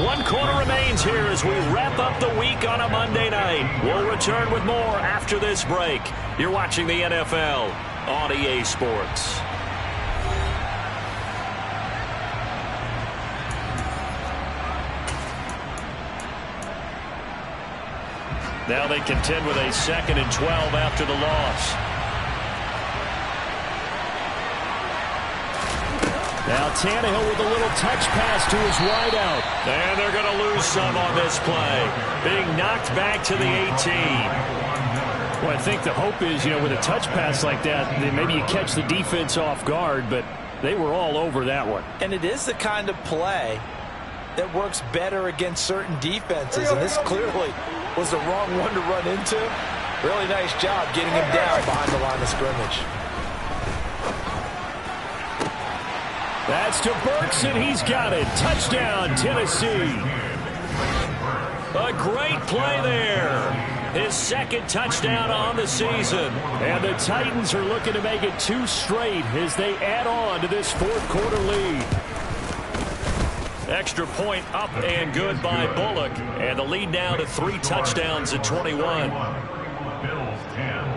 1 quarter remains here as we wrap up the week on a Monday night. We'll return with more after this break. You're watching the NFL on EA Sports. Now they contend with a 2nd and 12 after the loss. Now Tannehill with a little touch pass to his wideout. And they're going to lose some on this play. Being knocked back to the 18. Well, I think the hope is, with a touch pass like that, then maybe you catch the defense off guard, but they were all over that one. And it is the kind of play that works better against certain defenses, and this clearly was the wrong one to run into. Really nice job getting him down behind the line of scrimmage. That's to Burks, and he's got it. Touchdown, Tennessee. A great play there. His 2nd touchdown on the season. And the Titans are looking to make it 2 straight as they add on to this 4th quarter lead. Extra point up and good by Bullock. And the lead now to 3 touchdowns at 21. Bills 10.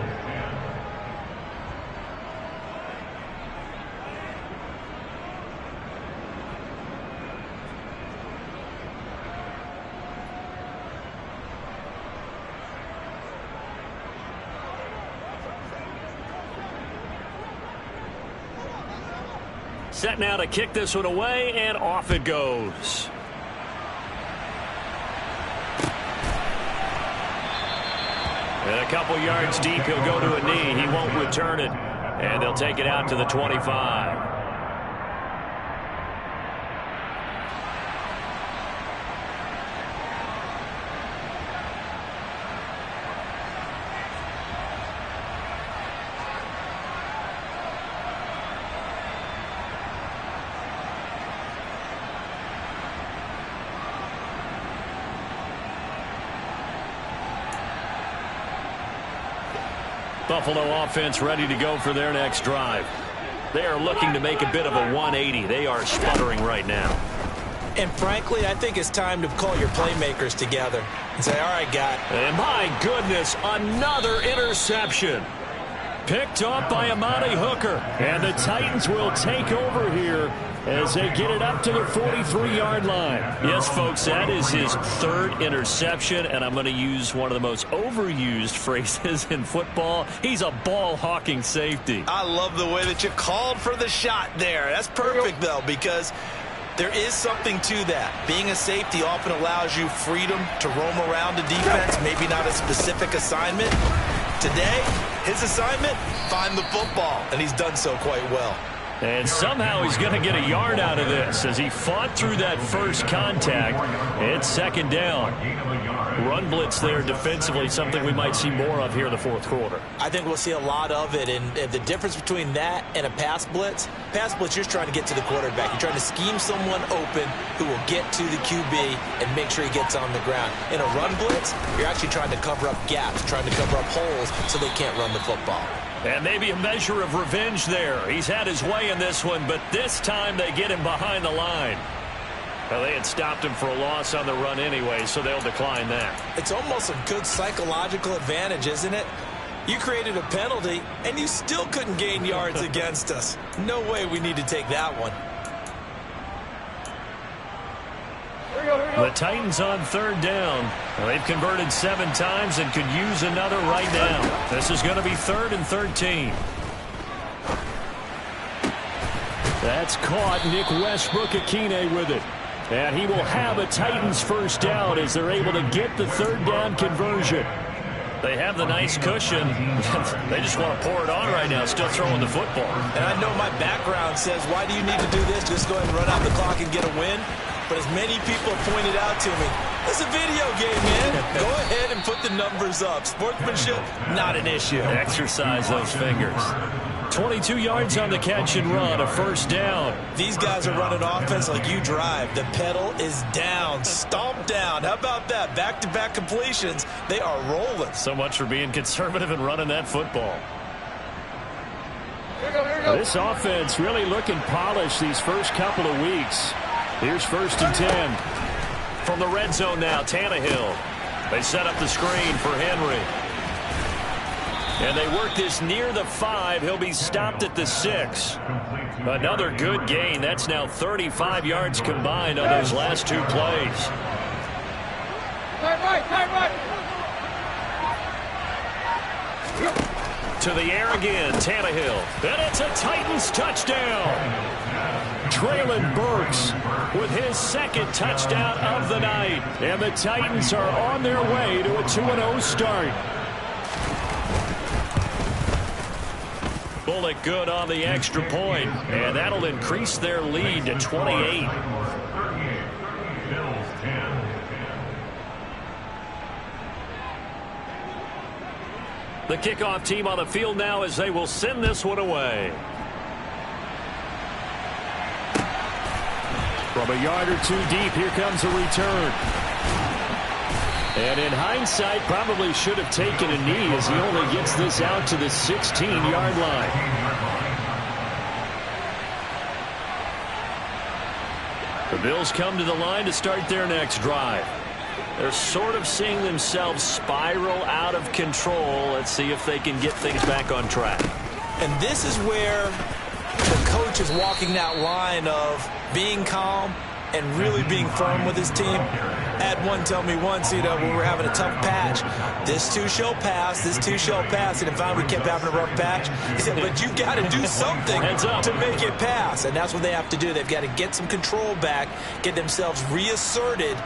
Set now to kick this one away, and off it goes. And a couple yards deep, he'll go to a knee. He won't return it, and they'll take it out to the 25. Buffalo offense ready to go for their next drive. They are looking to make a bit of a 180. They are sputtering right now. And frankly, I think it's time to call your playmakers together and say, all right, guy. And my goodness, another interception. Picked up by Amani Hooker. And the Titans will take over here as they get it up to the 43-yard line. Yes, folks, that is his 3rd interception, and I'm going to use one of the most overused phrases in football. He's a ball-hawking safety. I love the way that you called for the shot there. That's perfect, though, because there is something to that. Being a safety often allows you freedom to roam around the defense, maybe not a specific assignment. Today, his assignment, find the football, and he's done so quite well. And somehow he's going to get a yard out of this as he fought through that first contact. It's 2nd down. Run blitz there defensively, something we might see more of here in the 4th quarter. I think we'll see a lot of it, and the difference between that and a pass blitz, you're just trying to get to the quarterback. You're trying to scheme someone open who will get to the QB and make sure he gets on the ground. In a run blitz, you're actually trying to cover up gaps, trying to cover up holes so they can't run the football. And maybe a measure of revenge there. He's had his way in this one, but this time they get him behind the line. Well, they had stopped him for a loss on the run anyway, so they'll decline that. It's almost a good psychological advantage, isn't it? You created a penalty, and you still couldn't gain yards against us. No way we need to take that one. The Titans on third down. They've converted 7 times and could use another right now. This is going to be 3rd and 13. That's caught. Nick Westbrook-Ikhine with it. And he will have a Titans first down as they're able to get the 3rd down conversion. They have the nice cushion. They just want to pour it on right now, still throwing the football. And I know my background says, why do you need to do this? Just go ahead and run out the clock and get a win. But as many people have pointed out to me, it's a video game, man. Go ahead and put the numbers up. Sportsmanship, not an issue. Exercise those fingers. 22 yards on the catch and run, a first down. These guys are running offense like you drive. The pedal is down, stomped down. How about that? Back-to-back completions. They are rolling. So much for being conservative and running that football. This offense really looking polished these first couple of weeks. Here's 1st and 10. From the red zone now, Tannehill. They set up the screen for Henry. And they work this near the 5. He'll be stopped at the 6. Another good gain. That's now 35 yards combined on those last 2 plays. Time right. To the air again, Tannehill. And it's a Titans touchdown. Treylon Burks with his 2nd touchdown of the night. And the Titans are on their way to a 2-0 start. Bullock good on the extra point, and that'll increase their lead to 28. The kickoff team on the field now as they will send this one away. From a yard or 2 deep, here comes a return. And in hindsight, probably should have taken a knee as he only gets this out to the 16-yard line. The Bills come to the line to start their next drive. They're sort of seeing themselves spiral out of control. Let's see if they can get things back on track. And this is where the coach is walking that line of being calm and really being firm with his team. Had one tell me once, when we're having a tough patch, this too shall pass, this too shall pass. And if we kept having a rough patch, he said, but you got to do something to make it pass. And that's what they have to do. They've got to get some control back, get themselves reasserted,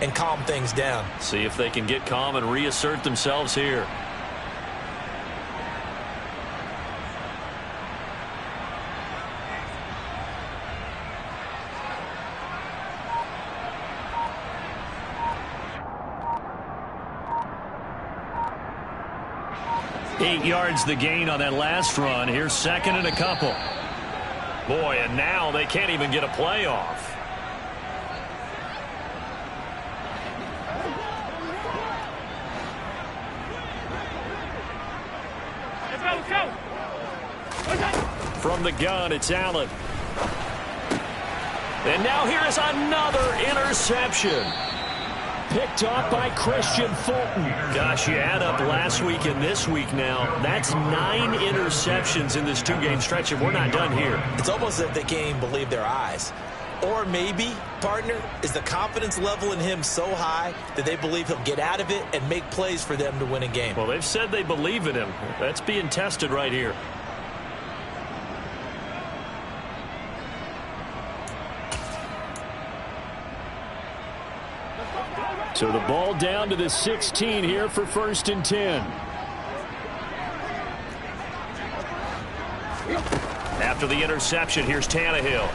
and calm things down. See if they can get calm and reassert themselves here. Eight yards the gain on that last run. Here's 2nd and a couple. Boy, and now they can't even get a play off. Let's go. From the gun, it's Allen. And now here is another interception. Picked off by Christian Fulton. Gosh, you add up last week and this week now. That's 9 interceptions in this 2-game stretch, and we're not done here. It's almost as if they can't even believe their eyes. Or maybe, partner, is the confidence level in him so high that they believe he'll get out of it and make plays for them to win a game. Well, they've said they believe in him. That's being tested right here. So the ball down to the 16 here for 1st and 10. After the interception, here's Tannehill.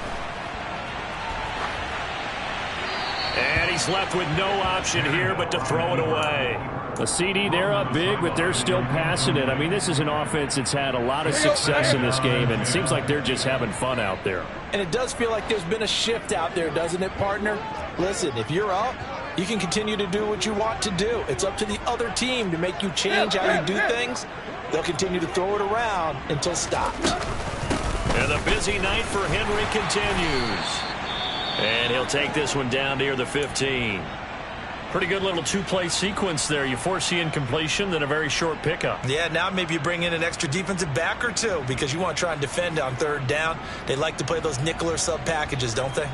And he's left with no option here but to throw it away. A CD, they're up big, but they're still passing it. I mean, this is an offense that's had a lot of success in this game, and it seems like they're just having fun out there. And it does feel like there's been a shift out there, doesn't it, partner? Listen, if you're up, you can continue to do what you want to do. It's up to the other team to make you change how you do things. They'll continue to throw it around until stopped. And the busy night for Henry continues. And he'll take this one down near the 15. Pretty good little 2-play sequence there. You force the incompletion, then a very short pickup. Yeah, now maybe you bring in an extra defensive back or two because you want to try and defend on 3rd down. They like to play those nickel or sub packages, don't they?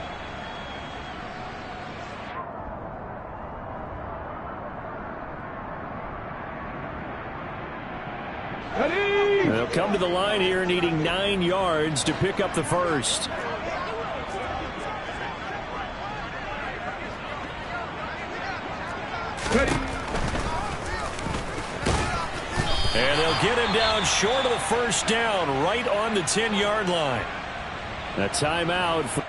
They'll come to the line here needing 9 yards to pick up the first. And they'll get him down short of the first down, right on the 10-yard line. A timeout.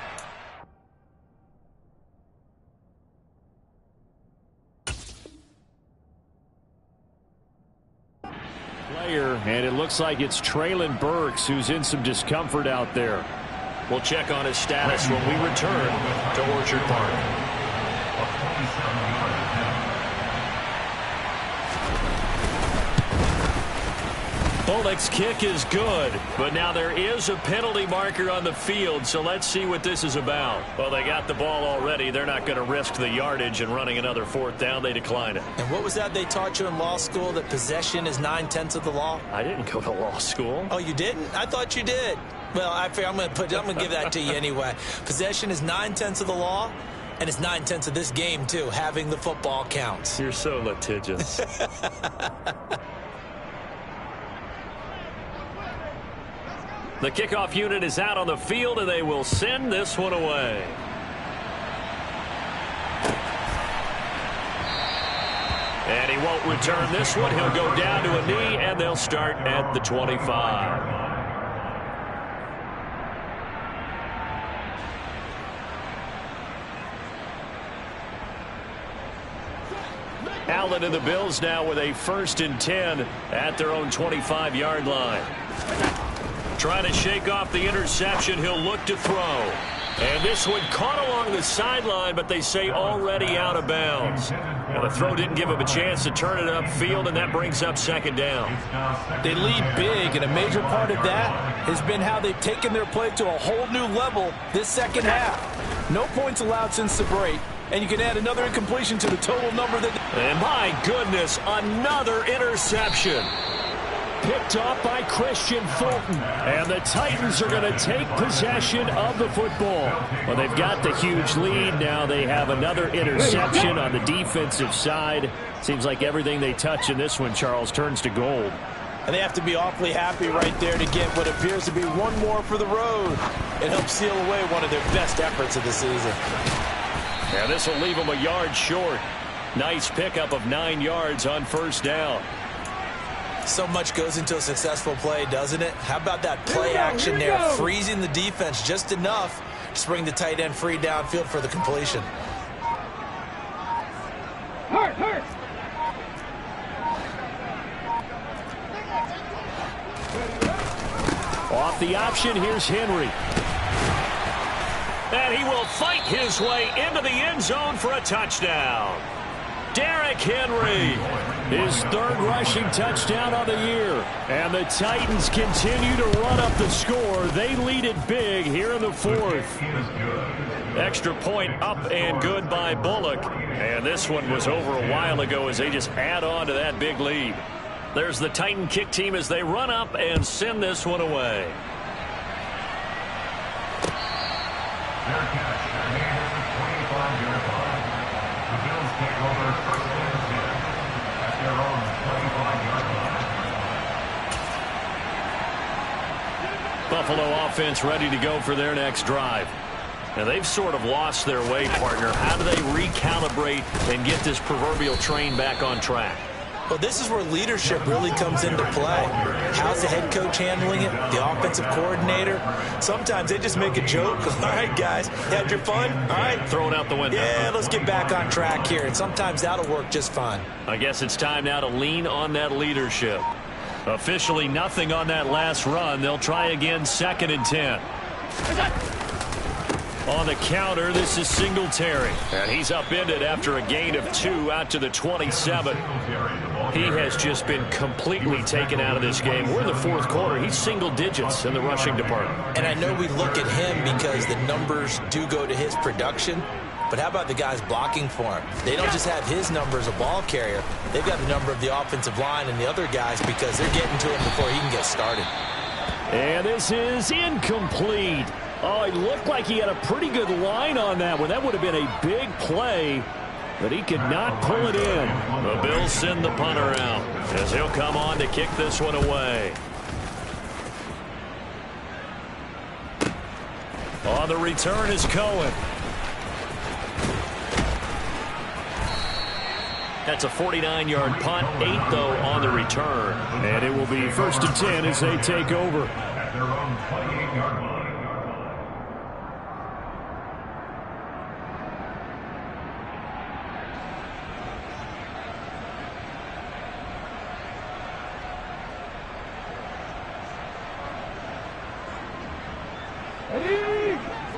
And it looks like it's Treylon Burks who's in some discomfort out there. We'll check on his status when we return to Orchard Park. Bullock's kick is good, but now there is a penalty marker on the field, so let's see what this is about. Well, they got the ball already. They're not going to risk the yardage and running another 4th down. They decline it. And what was that they taught you in law school, that possession is 9/10 of the law? I didn't go to law school. Oh, you didn't? I thought you did. Well, I'm going to give that to you anyway. Possession is 9/10 of the law, and it's 9/10 of this game, too. Having the football counts. You're so litigious. The kickoff unit is out on the field, and they will send this one away. And he won't return this one. He'll go down to a knee, and they'll start at the 25. Allen and the Bills now with a 1st and 10 at their own 25-yard line. Trying to shake off the interception. He'll look to throw. And this one caught along the sideline, but they say already out of bounds. Now the throw didn't give him a chance to turn it upfield, and that brings up 2nd down. They lead big, and a major part of that has been how they've taken their play to a whole new level this second half. No points allowed since the break, and you can add another incompletion to the total number that... And my goodness, another interception. Picked off by Christian Fulton. And the Titans are going to take possession of the football. Well, they've got the huge lead. Now they have another interception on the defensive side. Seems like everything they touch in this one, Charles, turns to gold. And they have to be awfully happy right there to get what appears to be one more for the road. It helps seal away one of their best efforts of the season. And this will leave them a yard short. Nice pickup of 9 yards on 1st down. So much goes into a successful play, doesn't it? How about that play action there, freezing the defense just enough to bring the tight end free downfield for the completion. Off the option, here's Henry. And he will fight his way into the end zone for a touchdown. Derrick Henry, his 3rd rushing touchdown on the year. And the Titans continue to run up the score. They lead it big here in the 4th. Extra point up and good by Bullock. And this one was over a while ago as they just add on to that big lead. There's the Titan kick team as they run up and send this one away. Buffalo offense ready to go for their next drive. Now they've sort of lost their way, partner. How do they recalibrate and get this proverbial train back on track? Well, this is where leadership really comes into play. How's the head coach handling it? The offensive coordinator? Sometimes they just make a joke. All right, guys, had your fun? All right. Throw it out the window. Yeah, let's get back on track here. And sometimes that'll work just fine. I guess it's time now to lean on that leadership. Officially nothing on that last run. They'll try again, 2nd and 10. On the counter, this is Singletary. And he's upended after a gain of 2 out to the 27. He has just been completely taken out of this game. We're in the 4th quarter. He's single digits in the rushing department. And I know we look at him because the numbers do go to his production. But how about the guys blocking for him? They don't just have his number as a ball carrier. They've got the number of the offensive line and the other guys because they're getting to him before he can get started. And this is incomplete. Oh, it looked like he had a pretty good line on that one. That would have been a big play. but he could not pull it in. The Bills send the punter out as he'll come on to kick this one away. On the return is Cohen. That's a 49-yard punt, 8 though on the return. And it will be 1st and 10 as they take over. At their own 28-yard line.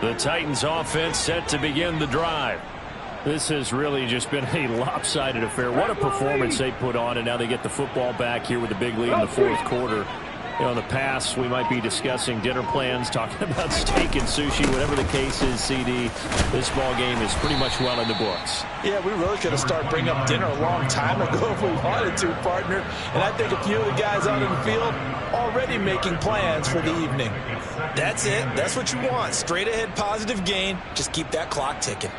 The Titans offense set to begin the drive. This has really just been a lopsided affair. What a performance they put on, and now they get the football back here with a big lead in the 4th quarter. You know, in the past, we might be discussing dinner plans, talking about steak and sushi, whatever the case is, CD. This ball game is pretty much well in the books. Yeah, we really could have started bringing up dinner a long time ago if we wanted to, partner. And I think a few of the guys out in the field already making plans for the evening. That's it. That's what you want. Straight ahead positive gain. Just keep that clock ticking.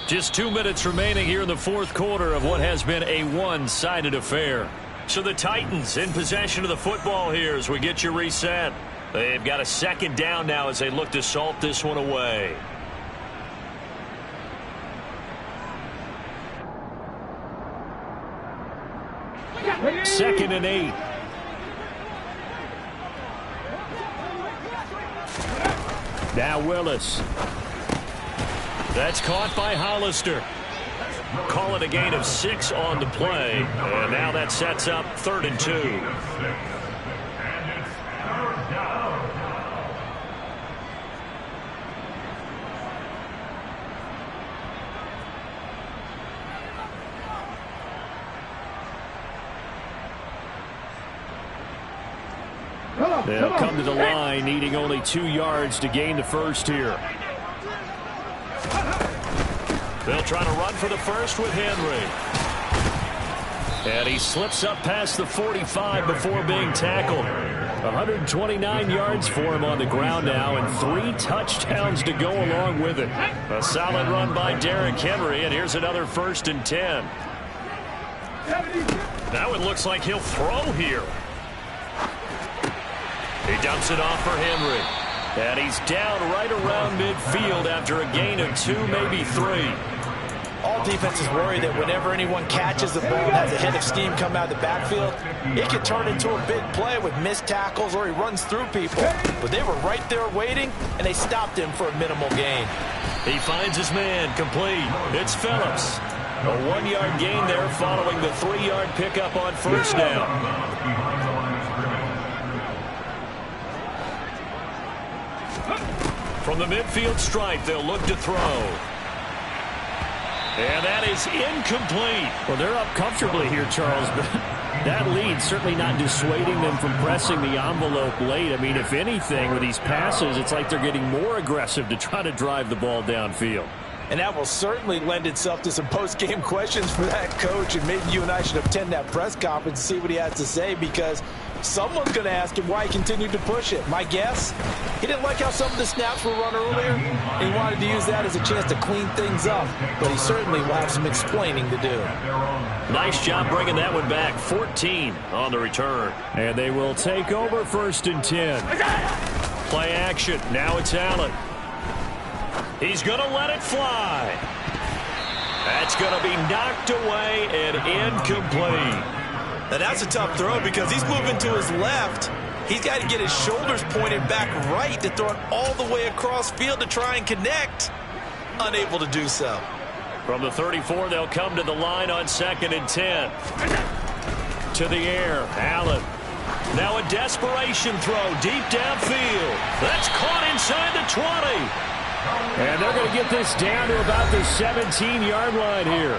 Just 2 minutes remaining here in the 4th quarter of what has been a one-sided affair. So the Titans in possession of the football here as we get you reset. They've got a 2nd down now as they look to salt this one away. Second and 8. Now Willis. That's caught by Hollister. Call it a gain of 6 on the play. And now that sets up 3rd and 2. They'll come to the line, needing only 2 yards to gain the first here. They'll try to run for the first with Henry. And he slips up past the 45 before being tackled. 129 yards for him on the ground now, and 3 touchdowns to go along with it. A solid run by Derrick Henry, and here's another 1st and 10. Now it looks like he'll throw here. He dumps it off for Henry. And he's down right around midfield after a gain of 2, maybe 3. All defenses worry that whenever anyone catches the ball and has a head of steam come out of the backfield, it can turn into a big play with missed tackles or he runs through people. But they were right there waiting, and they stopped him for a minimal gain. He finds his man complete. It's Phillips. A 1-yard gain there following the 3-yard pickup on 1st down. From the midfield stripe, they'll look to throw. And that is incomplete. Well, they're up comfortably here, Charles, but that lead certainly not dissuading them from pressing the envelope late. I mean, if anything, with these passes, it's like they're getting more aggressive to try to drive the ball downfield. And that will certainly lend itself to some post-game questions for that coach, and maybe you and I should attend that press conference and see what he has to say, because someone's going to ask him why he continued to push it. My guess, he didn't like how some of the snaps were run earlier, and he wanted to use that as a chance to clean things up, but he certainly will have some explaining to do. Nice job bringing that one back. 14 on the return. And they will take over 1st and 10. Play action. Now it's Allen. He's going to let it fly. That's going to be knocked away and incomplete. Now that's a tough throw because he's moving to his left. He's got to get his shoulders pointed back right to throw it all the way across field to try and connect. Unable to do so. From the 34, they'll come to the line on 2nd and 10. To the air, Allen. Now a desperation throw deep downfield. That's caught inside the 20. And they're going to get this down to about the 17-yard line here.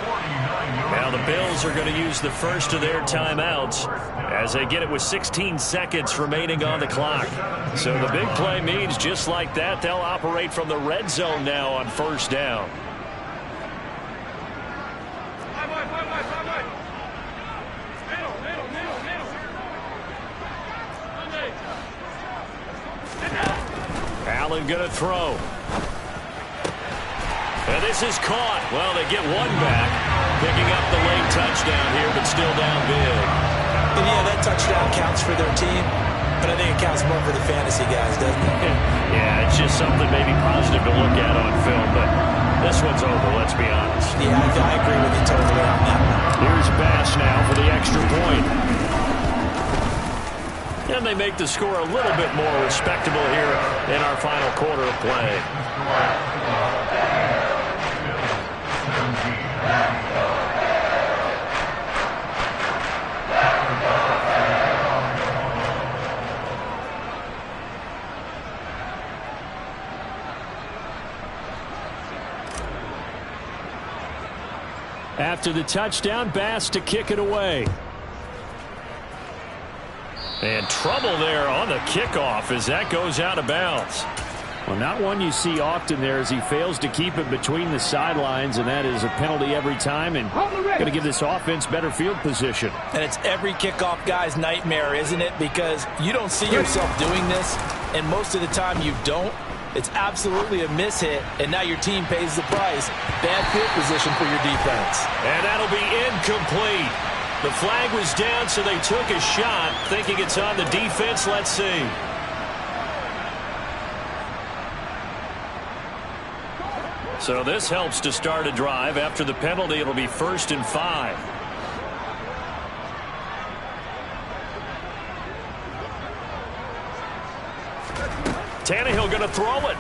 Now the Bills are going to use the first of their timeouts as they get it with 16 seconds remaining on the clock. So the big play means just like that, they'll operate from the red zone now on 1st down. Allen going to throw. And this is caught. Well, they get one back. Picking up the late touchdown here, but still down big. And yeah, that touchdown counts for their team, but I think it counts more for the fantasy guys, doesn't it? Yeah, it's just something maybe positive to look at on film, but this one's over, let's be honest. Yeah, I agree with you totally on that one. Here's Bass now for the extra point. And they make the score a little bit more respectable here in our final quarter of play. After the touchdown, Bass to kick it away. And trouble there on the kickoff as that goes out of bounds. Well, not one you see often there as he fails to keep it between the sidelines, and that is a penalty every time, and going to give this offense better field position. And it's every kickoff guy's nightmare, isn't it? Because you don't see yourself doing this, and most of the time you don't. It's absolutely a mishit, and now your team pays the price. Bad field position for your defense. And that'll be incomplete. The flag was down, so they took a shot, thinking it's on the defense. Let's see. So this helps to start a drive. After the penalty, it'll be 1st and 5. Tannehill going to throw it.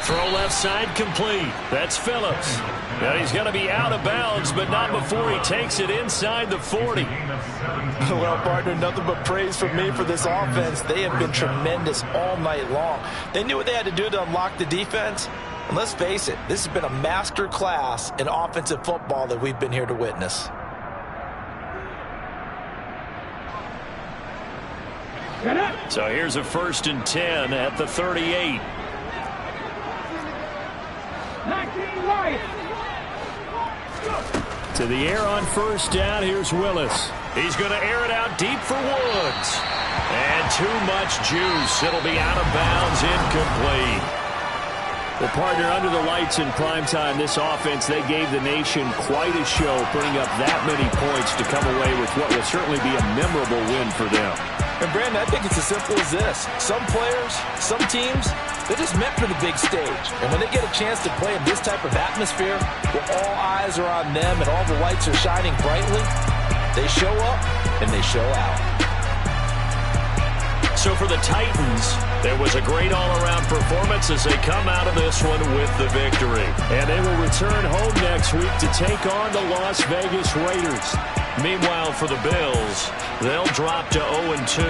Throw left side complete. That's Phillips. And he's going to be out of bounds, but not before he takes it inside the 40. Well, partner, nothing but praise from me for this offense. They have been tremendous all night long. They knew what they had to do to unlock the defense. And let's face it, this has been a master class in offensive football that we've been here to witness. So here's a 1st and 10 at the 38. 19 right. To the air on 1st down. Here's Willis. He's going to air it out deep for Woods. And too much juice. It'll be out of bounds, incomplete. Well, partner, under the lights in primetime, this offense, they gave the nation quite a show, putting up that many points to come away with what will certainly be a memorable win for them. And, Brandon, I think it's as simple as this. Some players, some teams, they're just meant for the big stage. And when they get a chance to play in this type of atmosphere, where all eyes are on them and all the lights are shining brightly, they show up and they show out. So for the Titans, there was a great all-around performance as they come out of this one with the victory. And they will return home next week to take on the Las Vegas Raiders. Meanwhile, for the Bills, they'll drop to 0-2.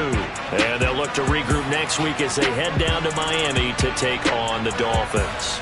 And they'll look to regroup next week as they head down to Miami to take on the Dolphins.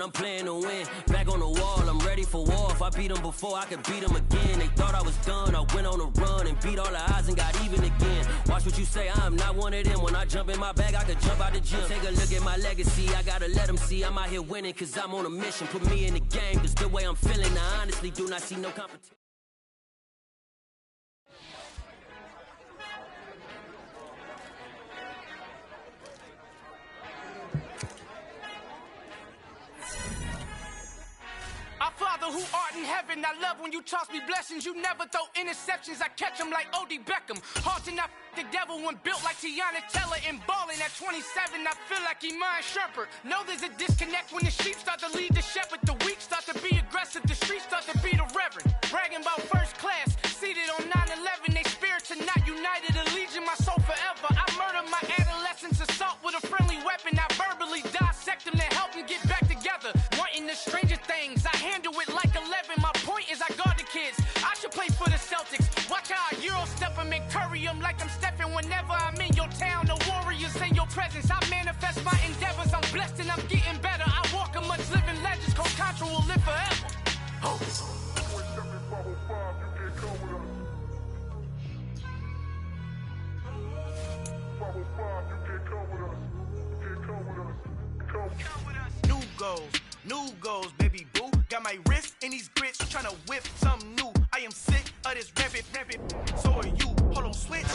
I'm playing to win. Back on the wall, I'm ready for war. If I beat them before, I could beat them again. They thought I was done. I went on a run and beat all the odds and got even again. Watch what you say, I'm not one of them. When I jump in my bag, I could jump out the gym. Take a look at my legacy, I gotta let them see I'm out here winning, cause I'm on a mission. Put me in the game, cause the way I'm feeling, I honestly do not see no competition. Who art in heaven. heaven. I love when you toss me blessings. You never throw interceptions. I catch them like O.D. Beckham. Hard to not the devil when built like Tiana Teller and balling at 27. I feel like Iman Shumpert. Know there's a disconnect when the sheep start to lead the shepherd. The weak start to be aggressive. The streets start to be the reverend. Bragging about first class. Seated on 9/11. They spirits are not united. Allegiant my soul forever. I murdered my adolescence. Assault with a friendly weapon. I verbally dissect them to help them get back together. Wanting the stranger things. I handle it like 11. My point is I guard the kids. I should play for the Celtics. Watch how I Euro step them and curry them like I'm stepping whenever I'm in your town. The Warriors in your presence. I manifest my endeavors. I'm blessed and I'm getting better. I walk amongst living legends. Coach Contra will live forever. Oh. New goals, baby boo. Got my wrist in these grits, tryna whip something new. I am sick of this rampant. So are you. Hold on, switch.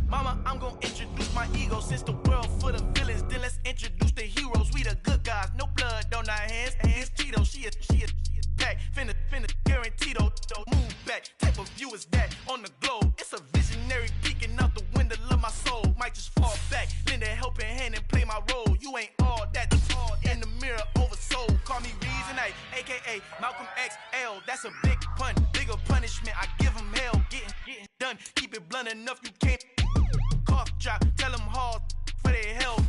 Mama, I'm gonna introduce my ego. Since the world full of villains, then let's introduce the heroes. We the good guys, no blood on our hands. Hands Tito, she a pack. Finna guarantee though. Move back. Type of view is that on the globe? It's a visionary peeking out the window of my soul. Might just fall back, lend a helping hand and play my role. You ain't all that. In the mirror, oversold. Call me Reason A, aka Malcolm XL. That's a big pun, bigger punishment. I give him hell, getting done. Keep it blunt enough, you can't. Cough drop, tell them hard for their health.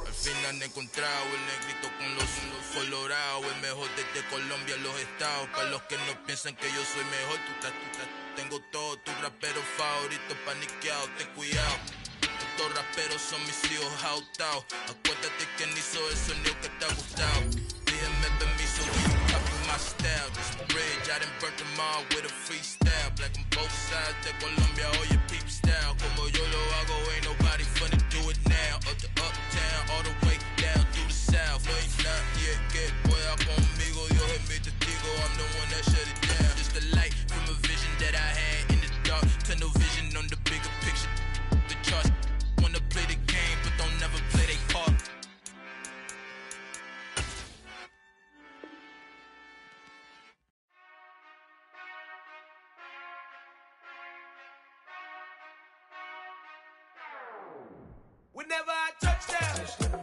Al fin han encontrado el negrito con los colorados, el mejor desde Colombia, los estados. Para los que no piensan que yo soy mejor, tengo todo, tus raperos favoritos paniqueados, ten cuidado. Estos raperos son mis hijos jautados. Acuérdate que ni hizo el sonido que te ha gustado. Pídeme permiso, you copy my style. This bridge, I done burnt them all with a freestyle. Black on both sides de Colombia, oye peep style. Como yo lo hago, ain't nobody funny do it now. Up to uptown, all the way down through the south. No hay nadie que pueda conmigo, Dios es mi testigo. I'm the one that shut it down. Just a light from a vision that I had in the dark. Tunnel vision on the bigger picture. The charts wanna play the game, but don't never play their part. Whenever I touch down.